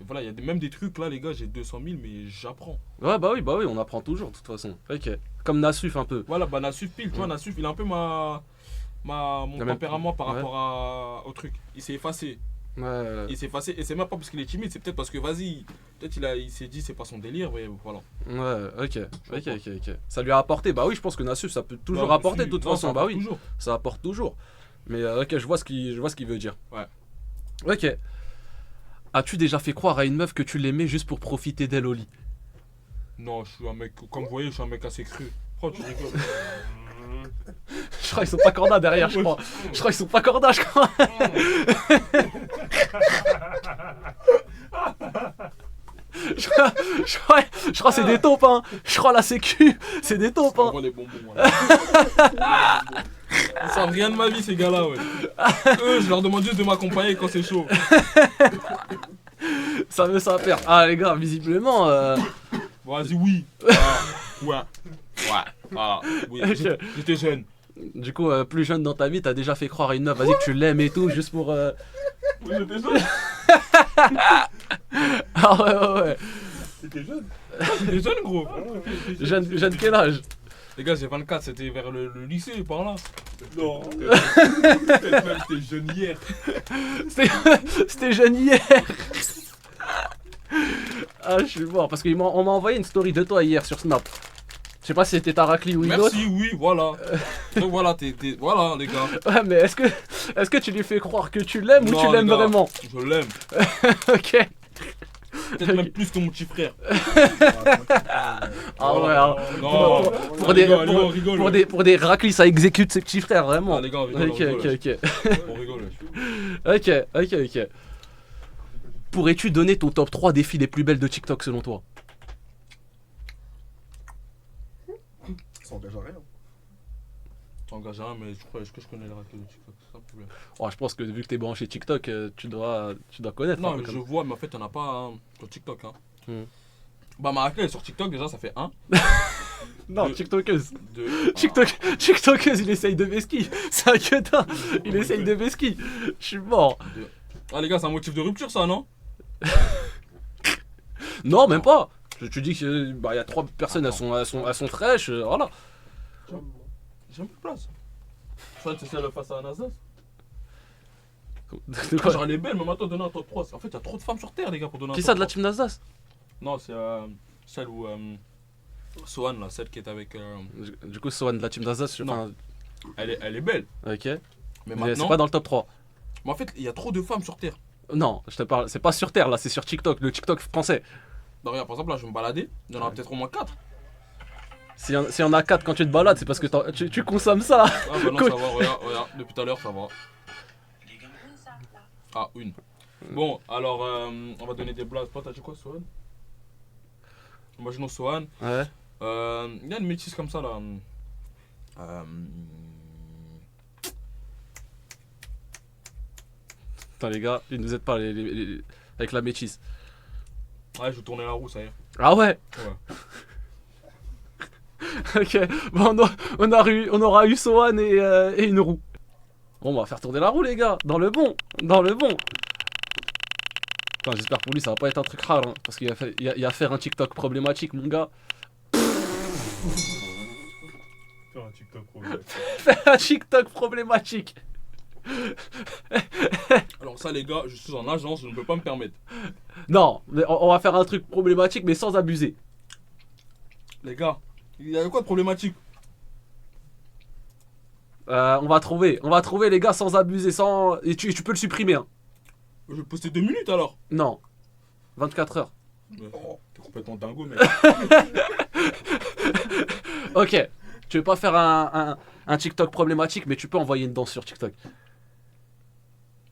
C: Et voilà, il y a même des trucs, là, les gars, j'ai 200 000, mais j'apprends.
B: ouais, bah oui, on apprend toujours, de toute façon. Ok. Comme Nassuf, un peu.
C: Voilà, bah, Nassuf, pile, tu vois,
B: Mm.
C: Nassuf, il a un peu mon
B: La même-
C: tempérament par
B: ouais.
C: rapport au truc. Il s'est effacé.
B: Ouais.
C: Il s'est effacé, et c'est même pas parce qu'il est timide, c'est peut-être parce que, vas-y, peut-être il s'est dit, c'est pas son délire, mais voilà.
B: Ouais, ok.
C: vois pas.
B: Ok. Ça lui a apporté. Bah oui, je pense que Nassuf, ça peut toujours
C: Bah,
B: apporter, de
C: si,
B: toute
C: non,
B: façon.
C: ça
B: Bah
C: apporte
B: oui.
C: toujours.
B: Ça apporte toujours. Mais ok, je vois ce qu'il veut dire.
C: Ouais.
B: Ok. As-tu déjà fait croire à une meuf que tu l'aimais juste pour profiter d'elle au lit?
C: Non, je suis un mec, comme vous voyez, je suis un mec assez cru. Pourquoi tu rigoles?
B: Je crois qu'ils sont pas cordas derrière, je crois. Je crois qu'ils sont pas cordas, je crois. Je crois que c'est des taupes, hein. Je crois la sécu, c'est des taupes, hein.
C: Envoie les bonbons, voilà. Ils savent rien de ma vie, ces gars-là, ouais. Eux, je leur demande juste de m'accompagner quand c'est chaud.
B: Ça veut ça perd. Ah les gars, visiblement.
C: Bon, vas-y, oui. Ouais. Voilà. Oui,
B: Ok.
C: j'étais jeune.
B: Du coup, plus jeune dans ta vie, t'as déjà fait croire à une meuf, vas-y que tu l'aimes et tout, juste pour.
C: Oui, j'étais jeune.
B: Ah ouais.
C: T'étais jeune. J'étais jeune, gros.
B: Jeune quel âge?
C: Les gars, j'ai 24, c'était vers le lycée, par là. Non. C'était jeune hier.
B: C'était jeune hier. Ah, je suis mort parce qu'on m'a envoyé une story de toi hier sur Snap. Je sais pas si c'était Tarakli ou une autre.
C: Merci, oui, voilà. Donc voilà, voilà, les gars.
B: Ouais, mais est-ce que tu lui fais croire que tu l'aimes ou
C: Non,
B: tu l'aimes
C: les gars,
B: vraiment?
C: Je l'aime.
B: Ok.
C: Peut-être même plus que mon petit frère.
B: Ah ouais, hein.
C: Non,
B: Pour des-
C: on rigole.
B: Pour des raclis, ça exécute ses petits frères, vraiment.
C: Ah, les gars, on rigole,
B: Ok.
C: on rigole.
B: Ok. Pourrais-tu donner ton top 3 des filles les plus belles de TikTok selon toi?
A: Ça engage à rien.
C: T'engages rien, mais je crois que je connais les raclés de TikTok, c'est ça le problème.
B: Oh, je pense que vu que t'es branché TikTok, tu dois connaître.
C: Non,
B: un peu
C: mais
B: comme-
C: je vois, mais en fait, y'en a pas hein, sur TikTok. Hein.
B: Hmm.
C: Bah, ma raclée elle est sur TikTok, déjà, ça fait 1.
B: Non,
C: de-
B: TikTokeuse.
C: 2.
B: TikTokeuse, il essaye de vesquille. C'est un quetin. Il essaye de vesquille. Je suis mort.
C: Ah, les gars, c'est un motif de rupture, ça, non?
B: Non, même pas. Tu dis que bah y a 3 personnes, elles sont fraîches, voilà.
C: J'ai même plus de place. Soit c'est celle face à Anasas.
B: De quoi
C: Genre, elle est belle, mais maintenant, donner un top 3. En fait, il y a trop de femmes sur Terre, les gars, pour donner un
B: Qui
C: top
B: ça de la
C: 3.
B: team d'Alsace?
C: Non, c'est celle où. Sohan, là, celle qui est avec.
B: Du coup, Sohan de la team d'Alsace,
C: Non. Elle est belle.
B: ok.
C: Mais
B: Mais
C: maintenant.
B: c'est pas dans le top 3.
C: Mais en fait, il y a trop de femmes sur Terre.
B: Non, je te parle, c'est pas sur Terre là, c'est sur TikTok, le TikTok français.
C: Non, regarde, par exemple, là, je vais me balader. Il y en aura
B: Ouais.
C: peut-être au moins 4.
B: S'il y en a 4 quand tu te balades, c'est parce que tu consommes ça.
C: Ah, bah non,
B: Cool.
C: ça va, regarde. Depuis tout à l'heure, ça va. Ah, une. Bon, alors, on va donner des blagues. Toi, t'as dit quoi, Sohan? Imaginons Sohan.
B: Ouais.
C: Il y a une métisse comme ça, là.
B: Putain, les gars, ils nous aident pas avec la métisse.
C: Ouais, je vais tourner la roue, ça y est.
B: Ah ouais.
C: Ouais.
B: Ok, bon, on aura eu Sohan et une roue. Bon, on va faire tourner la roue, les gars, dans le bon. Putain, j'espère pour lui, ça va pas être un truc rare, hein, parce qu'il y a faire un TikTok problématique, mon gars.
A: Faire un TikTok problématique.
B: Faire un TikTok problématique.
C: Alors, ça, les gars, je suis en agence, je ne peux pas me permettre.
B: Non, mais on va faire un truc problématique, mais sans abuser.
C: Les gars, il y a quoi de problématique?
B: On va trouver les gars sans abuser, sans. Et tu peux le supprimer, hein.
C: Je vais poster 2 minutes alors.
B: Non. 24 heures.
C: Mais t'es complètement dingo, mec.
B: Ok. Tu veux pas faire un TikTok problématique, mais tu peux envoyer une danse sur TikTok.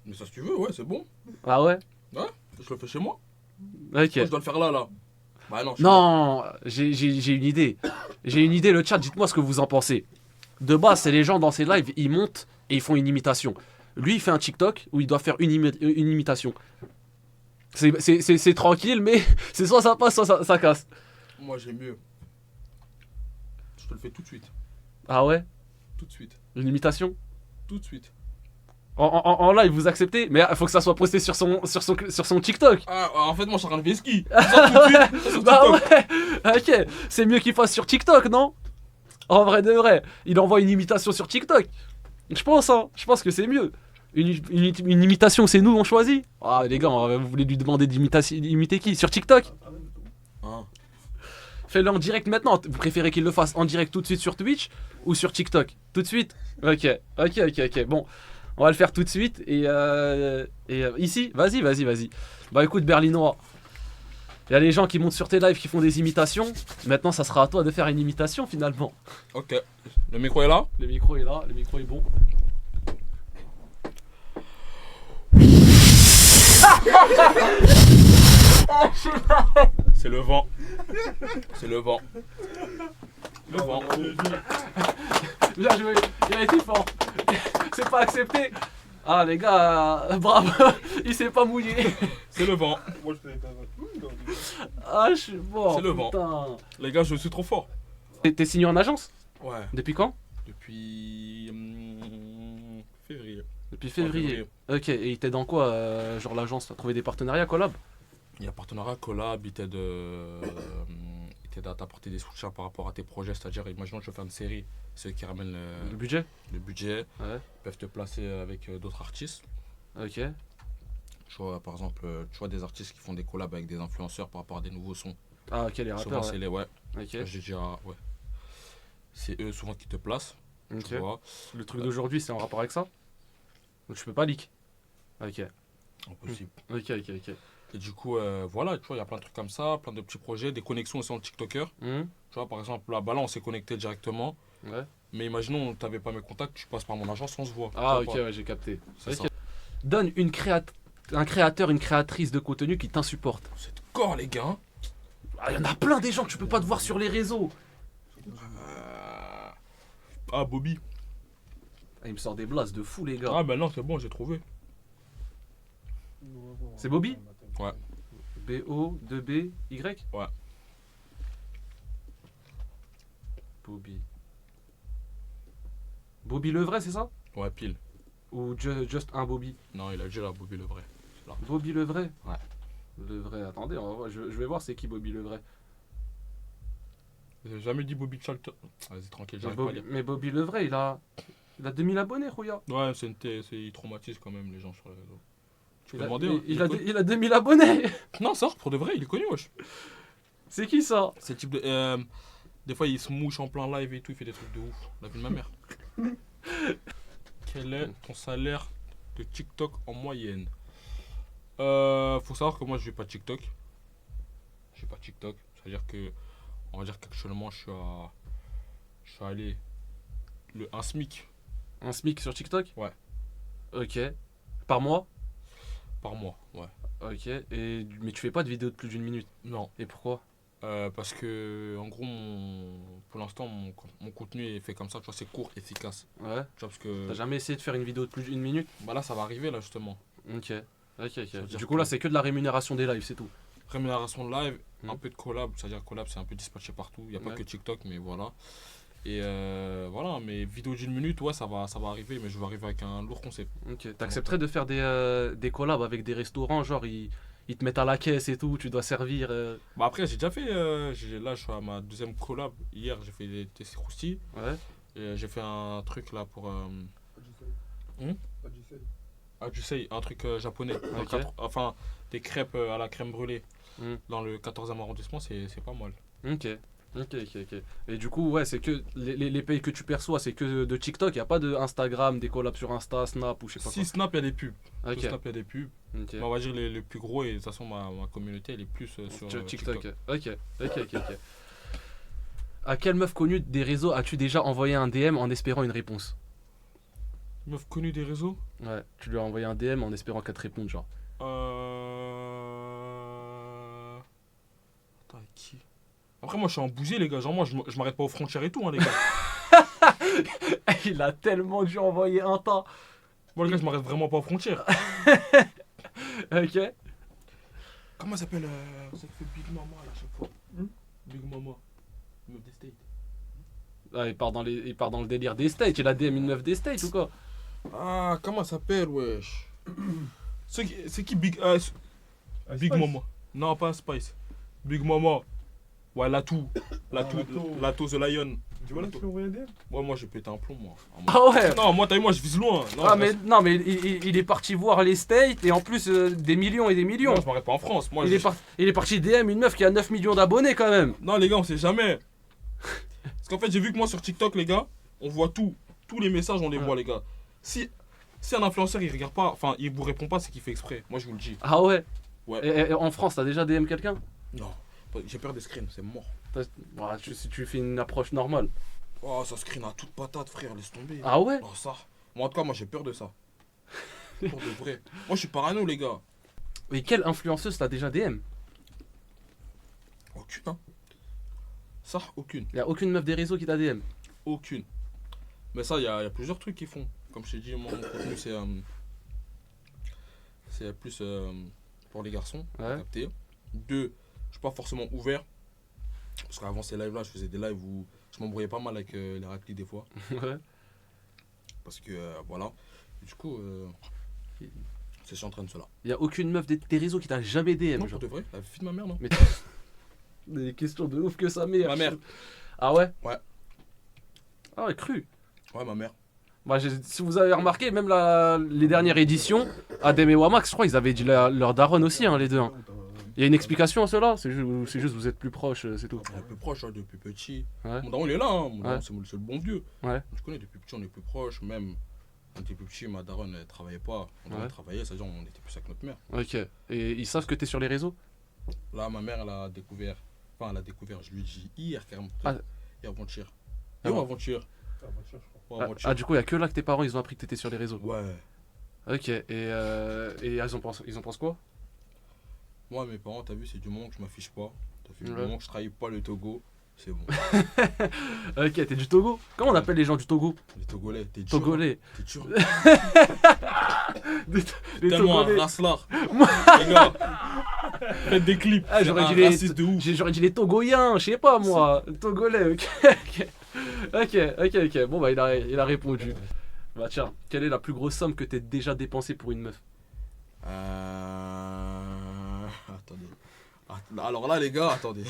C: Mais ça, si tu veux, ouais, c'est bon.
B: Ah ouais?
C: Je le fais chez moi.
B: Ok.
C: Moi, je dois le faire là. Bah non,
B: Non, j'ai une idée. J'ai une idée, le chat, dites-moi ce que vous en pensez. De base, c'est les gens dans ces lives, ils montent et ils font une imitation. Lui, il fait un TikTok où il doit faire une imitation. C'est tranquille, mais c'est soit ça passe, soit ça casse.
C: Moi, j'ai mieux. Je te le fais tout de suite.
B: Ah ouais?
C: Tout de suite.
B: Une imitation?
C: Tout de suite.
B: En live, vous acceptez? Mais il faut que ça soit posté sur son TikTok.
C: Ah, en fait, moi, je suis en train de faire ski. Ça, tout de suite, ça, sur
B: Bah
C: TikTok.
B: ouais, ok. C'est mieux qu'il fasse sur TikTok, non? En vrai de vrai. Il envoie une imitation sur TikTok. Je pense, hein. Je pense que c'est mieux. Une imitation, c'est nous, on choisit. Ah, les gars, vous voulez lui demander d'imiter qui? Sur TikTok?
C: Ah.
B: Fais-le en direct maintenant. Vous préférez qu'il le fasse en direct tout de suite sur Twitch ou sur TikTok? Tout de suite? Ok. Bon, on va le faire tout de suite. Et ici, vas-y. Bah écoute, Berlinois. Il y a les gens qui montent sur tes lives qui font des imitations. Maintenant, ça sera à toi de faire une imitation finalement.
C: Ok. Le micro est là?
B: Le micro est là, le micro est bon.
C: C'est le vent. C'est le vent. Le vent.
B: Bien joué, il a été fort. C'est pas accepté. Ah les gars, bravo, il s'est pas mouillé.
C: C'est le vent.
B: Ah je suis mort.
C: C'est le vent.
B: Putain.
C: Les gars, je suis trop fort.
B: T'es signé en agence?
C: Ouais.
B: Depuis quand?
C: Depuis février.
B: Depuis février. Ok, et il t'aide dans quoi, genre l'agence? T'as trouvé des partenariats, collab?
C: Il y a partenariat, collab, il t'aide à t'apporter des soutiens par rapport à tes projets. C'est-à-dire, imaginons que je veux faire une série, ceux qui ramènent
B: Le budget?
C: le budget,
B: Ouais.
C: peuvent te placer avec d'autres artistes.
B: Ok.
C: Tu vois, par exemple, tu vois des artistes qui font des collabs avec des influenceurs par rapport à des nouveaux sons.
B: Ah ok, les
C: Souvent,
B: rappeurs.
C: c'est
B: Ouais.
C: les. Ouais.
B: Ok.
C: J'ai déjà. Ouais. C'est eux souvent qui te placent.
B: Ok.
C: Tu vois.
B: Le truc d'aujourd'hui, c'est en rapport avec ça? Donc je peux pas leak. Ok.
C: Impossible.
B: Ok.
C: Et du coup, voilà, tu vois, il y a plein de trucs comme ça, plein de petits projets, des connexions aussi en TikToker.
B: Hum,
C: Tu vois, par exemple, là, on s'est connecté directement.
B: Ouais.
C: Mais imaginons, tu n'avais pas mes contacts, tu passes par mon agence, on se voit.
B: Ah
C: Tu
B: ok,
C: vois
B: ouais, j'ai capté.
C: C'est
B: Ok.
C: ça.
B: Donne un créateur, une créatrice de contenu qui t'insupporte.
C: pas. C'est corps, les gars. Hein.
B: Ah, y en a plein des gens que tu peux pas te voir sur les réseaux.
C: Ah, Bobby.
B: Ah, il me sort des blases de fou, les gars.
C: Ah, ben non, c'est bon, j'ai trouvé.
B: C'est Bobby?
C: Ouais.
B: B-O-2-B-Y?
C: Ouais.
B: Bobby. Bobby le vrai, c'est ça?
C: Ouais, pile.
B: Ou juste un Bobby?
C: Non, il a dit là, Bobby le vrai. C'est là.
B: Bobby le vrai?
C: Ouais.
B: Le vrai, attendez, je vais voir c'est qui Bobby le vrai.
C: J'ai jamais dit Bobby Charlton. Vas-y, tranquille, j'arrive pas à lire.
B: Mais Bobby le vrai, il a 2000 abonnés, Rouya.
C: Ouais, il traumatise quand même les gens sur les réseaux. Tu peux
B: Il a,
C: demander. Hein,
B: il,
C: est
B: a,
C: connu.
B: il a 2000 abonnés.
C: Non, ça, pour de vrai, il est connu, wesh.
B: C'est qui ça?
C: C'est le type de. Des fois, il se mouche en plein live et tout, il fait des trucs de ouf. La vie de ma mère. Quel est ton salaire de TikTok en moyenne? Faut savoir que moi, je vais pas TikTok. Je vais pas TikTok. C'est-à-dire que, on va dire qu'actuellement, je suis allé. Un SMIC
B: Un SMIC sur TikTok?
C: Ouais.
B: Ok. Par mois?
C: par mois, ouais.
B: Ok. Mais tu fais pas de vidéo de plus d'une minute?
C: Non.
B: Et pourquoi?
C: Parce que, en gros, pour l'instant, mon contenu est fait comme ça, tu vois, c'est court, efficace.
B: Ouais.
C: Tu vois, parce que.
B: T'as jamais essayé de faire une vidéo de plus d'une minute?
C: Bah là, ça va arriver, là, justement.
B: Ok.
C: veut dire
B: Du coup, là,
C: que-
B: c'est que de la rémunération des lives, c'est tout.
C: Rémunération de live,
B: Mhm.
C: un peu de collab, c'est-à-dire collab, c'est un peu dispatché partout. Il n'y a pas
B: Ouais.
C: que TikTok, mais voilà. Et voilà, mais vidéo d'une minute, ouais, ça va arriver, mais je vais arriver avec un lourd concept.
B: Ok. T'accepterais de faire des collabs avec des restaurants, genre ils te mettent à la caisse et tout, tu dois servir.
C: Bah après, j'ai déjà fait, là, je suis à ma deuxième collab. Hier, j'ai fait des croustilles.
B: Ouais.
C: Et j'ai fait un truc là pour. Ah, tu sais, un truc japonais. Dans le
B: Ok.
C: enfin, des crêpes à la crème brûlée.
B: Mhm.
C: Dans le 14e arrondissement, c'est pas mal.
B: Ok. Et du coup, ouais, c'est que les payes que tu perçois, c'est que de TikTok, il n'y a pas de Instagram, des collabs sur Insta, Snap ou je sais pas
C: Si Snap, il y a des pubs.
B: quoi.
C: Sur Snap, il y a des pubs.
B: Ok.
C: Mais on va dire les plus gros, et de toute façon, ma communauté, elle est plus sur
B: Sur
C: TikTok.
B: TikTok. Ok. À quelle meuf connue des réseaux as-tu déjà envoyé un DM en espérant une réponse?
C: Meuf connue des réseaux
B: Ouais, tu lui as envoyé un DM en espérant qu'elle te réponde, genre.
C: Attends, avec qui? Après, moi, je suis en bousé, les gars. Genre, moi, je m'arrête pas aux frontières et tout, hein, les gars.
B: Il a tellement dû envoyer un tas.
C: Moi, le gars, je m'arrête vraiment pas aux frontières.
B: Ok.
C: Comment elle s'appelle celle qui fait Big Mama là, à chaque fois Big Mama. Meuf des States.
B: Ah, il part dans le délire des States. Il a DM une meuf des States ou quoi?
C: Ah, comment elle s'appelle, wesh. C'est qui Big Big
D: Spice.
C: Mama. Non, pas Spice. Big Mama. Ouais, Latou. Latou the Lion.
D: Tu vois là, tu peux envoyer un DM?
C: Ouais, moi j'ai pété un plomb, moi.
B: Ah ouais.
C: Non, moi, t'as vu, moi je vise loin. Non,
B: Ah
C: je
B: mais
C: reste-
B: non mais il est parti voir les States et en plus des millions et des millions.
C: Non, je m'arrête pas en France. Moi,
B: Il est parti DM une meuf qui a 9 millions d'abonnés quand même.
C: Non, les gars, on sait jamais. Parce qu'en fait, j'ai vu que moi sur TikTok, les gars, on voit tout. Tous les messages, on les voit, les gars. Si un influenceur, il regarde pas, enfin, il vous répond pas, c'est qu'il fait exprès. Moi, je vous le dis.
B: Ah ouais.
C: Ouais.
B: Et en France, t'as déjà DM quelqu'un?
C: Non, j'ai peur des screens, c'est mort.
B: Si tu fais une approche normale.
C: Oh, ça screen à toute patate, frère, laisse tomber.
B: Ah ouais?
C: Oh, ça. Moi, en tout cas, moi, j'ai peur de ça. Pour de vrai. Moi, je suis parano, les gars.
B: Mais quelle influenceuse t'as déjà DM?
C: Aucune, hein. Ça, aucune.
B: Y a aucune meuf des réseaux qui t'a DM.
C: Aucune. Mais ça, il y a plusieurs trucs qu'ils font. Comme je t'ai dit, mon contenu, c'est plus pour les garçons,
B: Ouais.
C: capter. 2, je suis pas forcément ouvert. Parce qu'avant ces lives-là, je faisais des lives où je m'embrouillais pas mal avec les raclis des fois.
B: Ouais.
C: Parce que, voilà. Et du coup, c'est je suis en train de cela.
B: Y a aucune meuf des réseaux qui t'a jamais DM.
C: Non,
B: genre.
C: pour de vrai, la fille de ma mère, non.
B: Mais des questions de ouf que sa mère.
C: Ma mère.
B: Ah ouais?
C: Ouais.
B: Ah ouais, cru.
C: Ouais, ma mère.
B: Bah, si vous avez remarqué, même les dernières éditions, Adem et Wamax, je crois, ils avaient dit leur daronne aussi, hein, les deux. Hein. Il y a une explication à cela? C'est juste vous êtes plus proches, c'est tout.
C: On est plus proche, hein, depuis petit.
B: Ouais.
C: Mon daron, il est là, hein. Mon daron,
B: Ouais.
C: c'est le bon vieux.
B: Ouais.
C: Tu connais, depuis petit, on est plus proche. Même quand on était plus petit, ma daronne, elle travaillait pas. Quand
B: Ouais.
C: elle travaillait, c'est-à-dire on était plus avec notre mère.
B: Ok. Et ils savent que t'es sur les réseaux?
C: Là, ma mère, elle a découvert. Enfin, elle a découvert, je lui ai dit hier, carrément.
B: Ah.
C: Hier, avant-hier.
B: Ah
C: Hier ou
B: bon.
C: avant-hier
D: Ah, bah, tiens, je crois.
C: Ouais, avant-hier.
B: Ah, du coup, il y a que là que tes parents ils ont appris que t'étais sur les réseaux.
C: Ouais.
B: Ok. Et ils en pensent quoi?
C: Moi, mes parents, t'as vu, c'est du moment que je m'affiche pas. T'as vu, du
B: Ouais.
C: moment que je trahis pas le Togo, c'est bon.
B: Ok, t'es du Togo? Comment on appelle les gens du Togo?
C: Les Togolais, t'es dur.
B: Togolais.
C: T'es dur.
B: Les
C: Tellement
B: Togolais.
C: un racelard. Les gars, faites des clips.
B: Ah,
C: C'est
B: j'aurais
C: un
B: dit les.
C: raciste de ouf.
B: J'aurais dit les Togoyens, je sais pas moi. Togolais, ok. Ok. Bon, bah, il a répondu. Bah, tiens, quelle est la plus grosse somme que t'aies déjà dépensée pour une meuf?
C: Attendez. Alors là, les gars, attendez.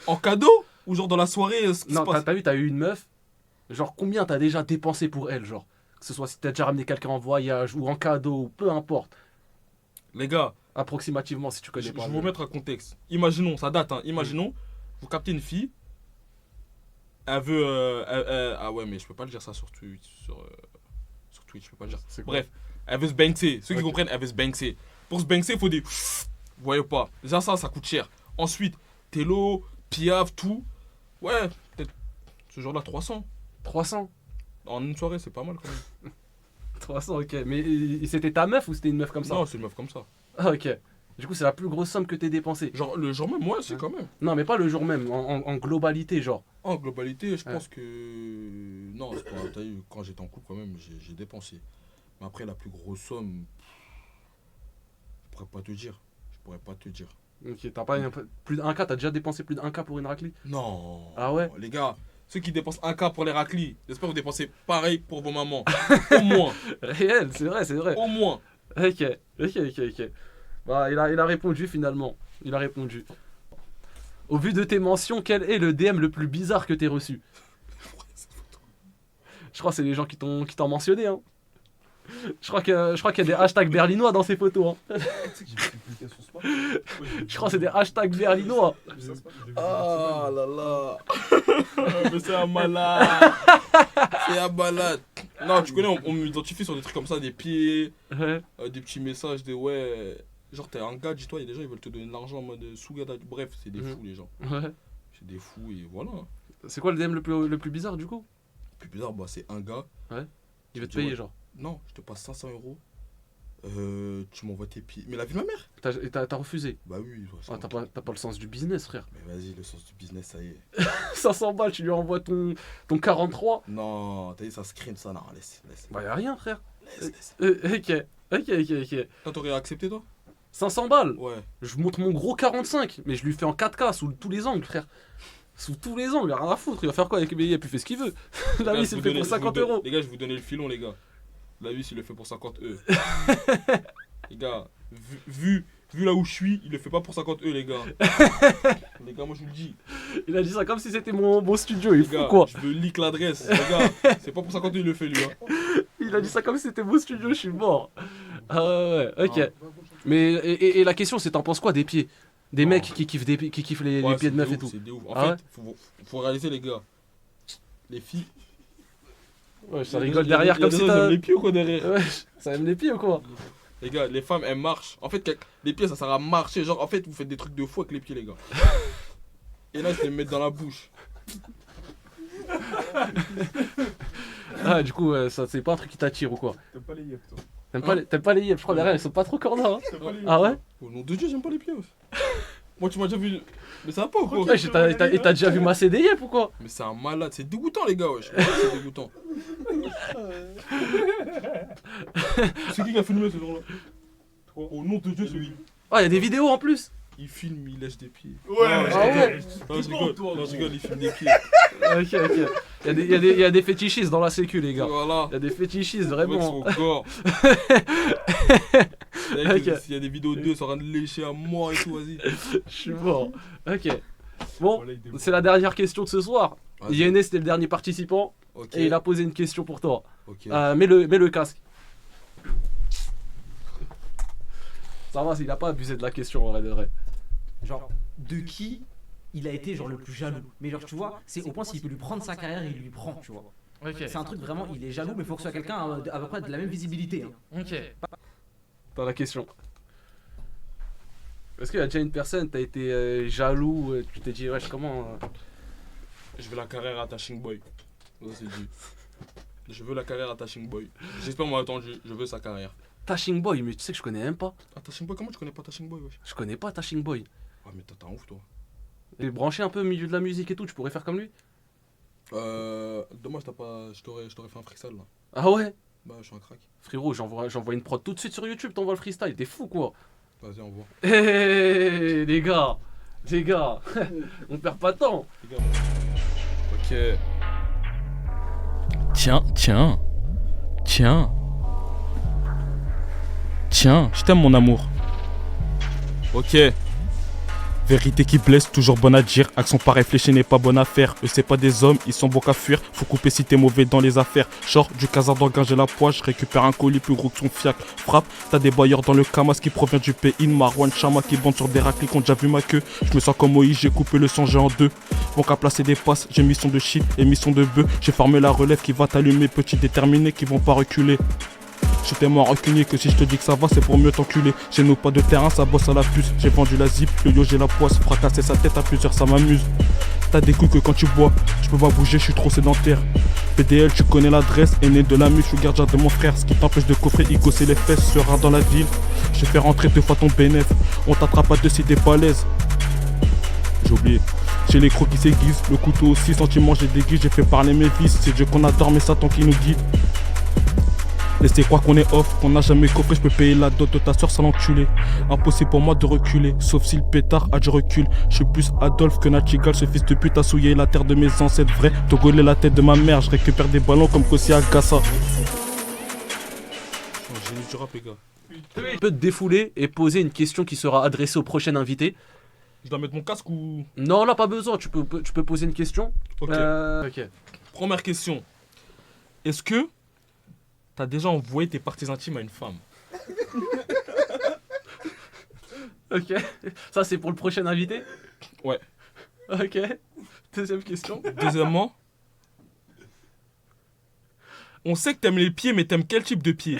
C: En cadeau ou genre dans la soirée, ce qui
B: Non,
C: se passe?
B: t'as vu, t'as eu une meuf. Genre, combien t'as déjà dépensé pour elle, genre? Que ce soit si t'as déjà ramené quelqu'un en voyage ou en cadeau, ou peu importe.
C: Les gars,
B: Approximativement, si tu
C: je
B: connais
C: vais
B: pas.
C: vous mettre un contexte. Imaginons, ça date, hein. Imaginons, vous captez une fille. Elle veut. Ah ouais, mais je peux pas le dire ça sur Twitch. Sur Twitch, je peux pas le dire.
B: C'est quoi?
C: Bref, elle veut se bankser. Ceux qui
B: Ok.
C: comprennent, elle veut se bankser. Pour se bankser, il faut des. Vous voyez pas. Déjà, ça coûte cher. Ensuite, Tello, Piaf, tout. Ouais, peut-être ce jour-là, 300.
B: 300.
C: En une soirée, c'est pas mal quand même.
B: 300, ok. Mais c'était ta meuf ou c'était une meuf comme ça?
C: Non, c'est une meuf comme ça.
B: Ah, ok. Du coup, c'est la plus grosse somme que t'aies dépensée.
C: Genre, le jour même, ouais, c'est quand même.
B: Non, mais pas le jour même, en globalité, genre.
C: En globalité, je
B: Ouais.
C: pense que. Non, c'est pas. T'as vu, quand j'étais en couple, quand même, j'ai dépensé. Mais après, la plus grosse somme. Je pourrais pas te dire. Je pourrais pas te dire.
B: Ok, t'as pas plus d'1K, t'as déjà dépensé plus d'1K pour une raclée?
C: Non.
B: Ah ouais?
C: Les gars, ceux qui dépensent 1K pour les raclis, j'espère que vous dépensez pareil pour vos mamans. Au moins.
B: Réel, c'est vrai.
C: Au moins.
B: Ok. Bah, il a répondu finalement. Il a répondu. Au vu de tes mentions, quel est le DM le plus bizarre que t'aies reçu? Je crois que c'est les gens qui t'ont mentionné, hein. Je crois qu'il y a des hashtags berlinois dans ces photos, hein.
D: Tu sais que j'ai fait une publication ce soir.
B: Je crois que c'est des hashtags berlinois.
C: Ah là là. Mais c'est un malade. C'est un malade. Non, tu connais, on m'identifie sur des trucs comme ça, des pieds,
B: Ouais.
C: des petits messages, des ouais. Genre, t'es un gars, dis-toi, il y a des gens, ils veulent te donner de l'argent en mode Sougada. Bref, c'est des
B: Mhm.
C: fous, les gens.
B: Ouais.
C: C'est des fous, et voilà.
B: C'est quoi le DM le plus bizarre du coup?
C: Le plus bizarre, bah, c'est un gars.
B: Il veut te
C: dis, ouais.
B: payer, genre.
C: Non, je te passe 500 euros. Tu m'envoies tes pieds. Mais la vie de ma mère?
B: T'as refusé.
C: Bah oui.
B: Ah, t'as pas le sens du business, frère.
C: Mais vas-y, le sens du business, ça y est.
B: 500 balles, tu lui envoies ton 43.
C: Non, t'as dit ça screen ça, non, laisse.
B: Bah, y'a rien, frère.
C: Laisse.
B: Ok.
C: Toi, t'aurais accepté, toi?
B: 500 balles.
C: Ouais.
B: Je monte mon gros 45, mais je lui fais en 4K sous tous les angles, frère. Sous tous les angles, il a rien à foutre. Il va faire quoi avec les billets? Il fait ce qu'il veut. La
C: Les gars,
B: vie,
C: je
B: c'est
C: vous
B: fait
C: donnais-
B: pour
C: je vous
B: 50
C: donne-
B: euros.
C: Les gars, je vous donnais le filon, les gars. La vie, il le fait pour 50 E. Les gars, vu là où je suis, il le fait pas pour 50 E, les gars. Les gars, moi je vous le dis.
B: Il a dit ça comme si c'était mon studio. Il
C: Les
B: est fou,
C: gars,
B: quoi.
C: je veux leak l'adresse. Les gars, c'est pas pour 50 E, il le fait, lui. Hein.
B: Il a dit ça comme si c'était mon studio. Je suis mort. Ah ouais, ok. Mais et la question, c'est t'en penses quoi des pieds? Des mecs qui kiffent les
C: Ouais,
B: pieds de
C: c'est
B: meuf et
C: ouf,
B: tout.
C: C'est des ouf. En
B: Ah
C: fait, faut réaliser, les gars. Les filles.
B: Ouais, ça rigole derrière comme si
C: t'as.
B: t'as.
C: Les pieds ou quoi derrière?
B: Ouais, ça aime les pieds ou quoi?
C: Les gars, les femmes, elles marchent. En fait, les pieds, ça sert à marcher. Genre, en fait, vous faites des trucs de fou avec les pieds, les gars. Et là, je vais me mettre dans la bouche.
B: Ah, du coup, ça c'est pas un truc qui t'attire ou quoi?
D: T'aimes pas les yeux, toi.
B: T'aimes pas les yeux? Je crois derrière, ils sont pas trop cordas. Hein.
D: T'aimes pas les yeux.
B: Ah ouais?
C: Au nom de Dieu, j'aime pas les pieds. Wesh. Moi, tu m'as déjà vu. Mais ça va pas ou quoi?
B: Ouais, et t'as déjà vu masser des yeux ou quoi?
C: Mais c'est un malade, c'est dégoûtant, les gars, wesh. C'est dégoûtant. C'est qui a filmé ce jour-là? Au nom de Dieu, c'est lui.
B: Ah, y'a des vidéos en plus?
C: Il filme, il lèche des pieds.
D: Ouais,
B: Ah ouais.
C: Non, je rigole, non, je rigole, il filme des pieds.
B: Ok. Y'a des fétichistes dans la sécu, les gars.
C: Voilà.
B: Y'a des fétichistes,
C: Avec
B: vraiment.
C: son corps.
B: Ok.
C: S'il y a des vidéos de deux, ça en train de lécher à mort et tout, vas-y.
B: Je suis mort. Ok. Bon,
D: Voilà, il démonte.
B: c'est la dernière question de ce soir.
C: Vas-y.
B: Yéné, c'était le dernier participant.
C: Ok.
B: Et il a posé une question pour toi.
C: Ok.
B: Mets le casque. Ça va, il a pas abusé de la question en vrai de vrai.
E: Genre, de qui il a été genre le plus jaloux. Mais genre, tu vois, c'est au point s'il peut lui prendre sa carrière, il lui prend, tu vois. C'est un truc vraiment, il est jaloux, mais il faut que ce soit quelqu'un à peu près de la même visibilité. Hein.
B: T'as la question. Est-ce qu'il y a déjà une personne, t'as été jaloux, tu t'es dit, wesh, comment.
C: Je veux la carrière à Tashing Boy. Ça, c'est dit. Je veux la carrière à Tashing Boy. J'espère qu'on m'a attendu, je veux sa carrière.
B: Tashing Boy, mais tu sais que je connais même pas.
C: Ah, Tashing Boy, comment tu connais pas Tashing Boy, wesh?
B: Je connais pas Tashing Boy.
C: Ah, mais t'es un ouf, toi.
B: Et branché un peu au milieu de la musique et tout, tu pourrais faire comme lui?
C: Dommage, je t'aurais fait un freestyle là.
B: Ah ouais?
C: Bah, je suis un crack.
B: Frérot, j'envoie une prod tout de suite sur YouTube, t'envoies le freestyle, t'es fou quoi?
C: Vas-y, on voit.
B: Hé les gars, on perd pas de temps.
C: Ok.
F: Tiens, je t'aime mon amour.
C: Ok.
F: Vérité qui blesse, toujours bonne à dire. Action pas réfléchie n'est pas bonne à faire. Eux c'est pas des hommes, ils sont bons qu'à fuir. Faut couper si t'es mauvais dans les affaires. Genre du casar d'engager la poche, récupère un colis plus gros que son fiac. Frappe, t'as des bailleurs dans le Kamas qui provient du pays de Marwan Chama qui bande sur des raclis qui ont déjà vu ma queue. Je me sens comme Moïse, j'ai coupé le sang, j'ai en deux. Bon qu'à placer des passes, j'ai mission de shit et mission de bœuf. J'ai formé la relève qui va t'allumer, petits déterminés qui vont pas reculer. Je suis tellement rancunier que si je te dis que ça va, c'est pour mieux t'enculer. Chez nous, pas de terrain, ça bosse à la puce. J'ai vendu la zip, le yo, j'ai la poisse. Fracasser sa tête à plusieurs, ça m'amuse. T'as des coups que quand tu bois, je peux pas bouger, je suis trop sédentaire. PDL, tu connais l'adresse, aîné de la mue, je suis gardien de mon frère. Ce qui t'empêche de coffrer, c'est les fesses, sera dans la ville. Je fais rentrer 2 fois ton bénéf. On t'attrape à 2 si t'es pas à l'aise. J'ai oublié. J'ai les crocs qui s'aiguisent, le couteau aussi, sentiment, j'ai des guides, j'ai fait parler mes vices. C'est Dieu qu'on adore, mais Satan qui nous guide. Laissez croire qu'on est off, qu'on n'a jamais coffré, je peux payer la dot de ta soeur sans l'enculer. Impossible pour moi de reculer, sauf si le pétard a du recul. Je suis plus Adolphe que Nachigal, ce fils de pute a souillé la terre de mes ancêtres vrais. Togolais la tête de ma mère, je récupère des ballons comme Kossi Agassa.
C: J'ai mis du rap, les gars.
B: Tu peux te défouler et poser une question qui sera adressée au prochain invité.
C: Je dois mettre mon casque ou.
B: Non, là, pas besoin, tu peux poser une question.
C: Ok.
B: Ok.
C: Première question. Est-ce que t'as déjà envoyé tes parties intimes à une femme?
B: Ok. Ça, c'est pour le prochain invité?
C: Ouais.
B: Ok. Deuxième question.
C: Deuxièmement, on sait que t'aimes les pieds, mais t'aimes quel type de pied?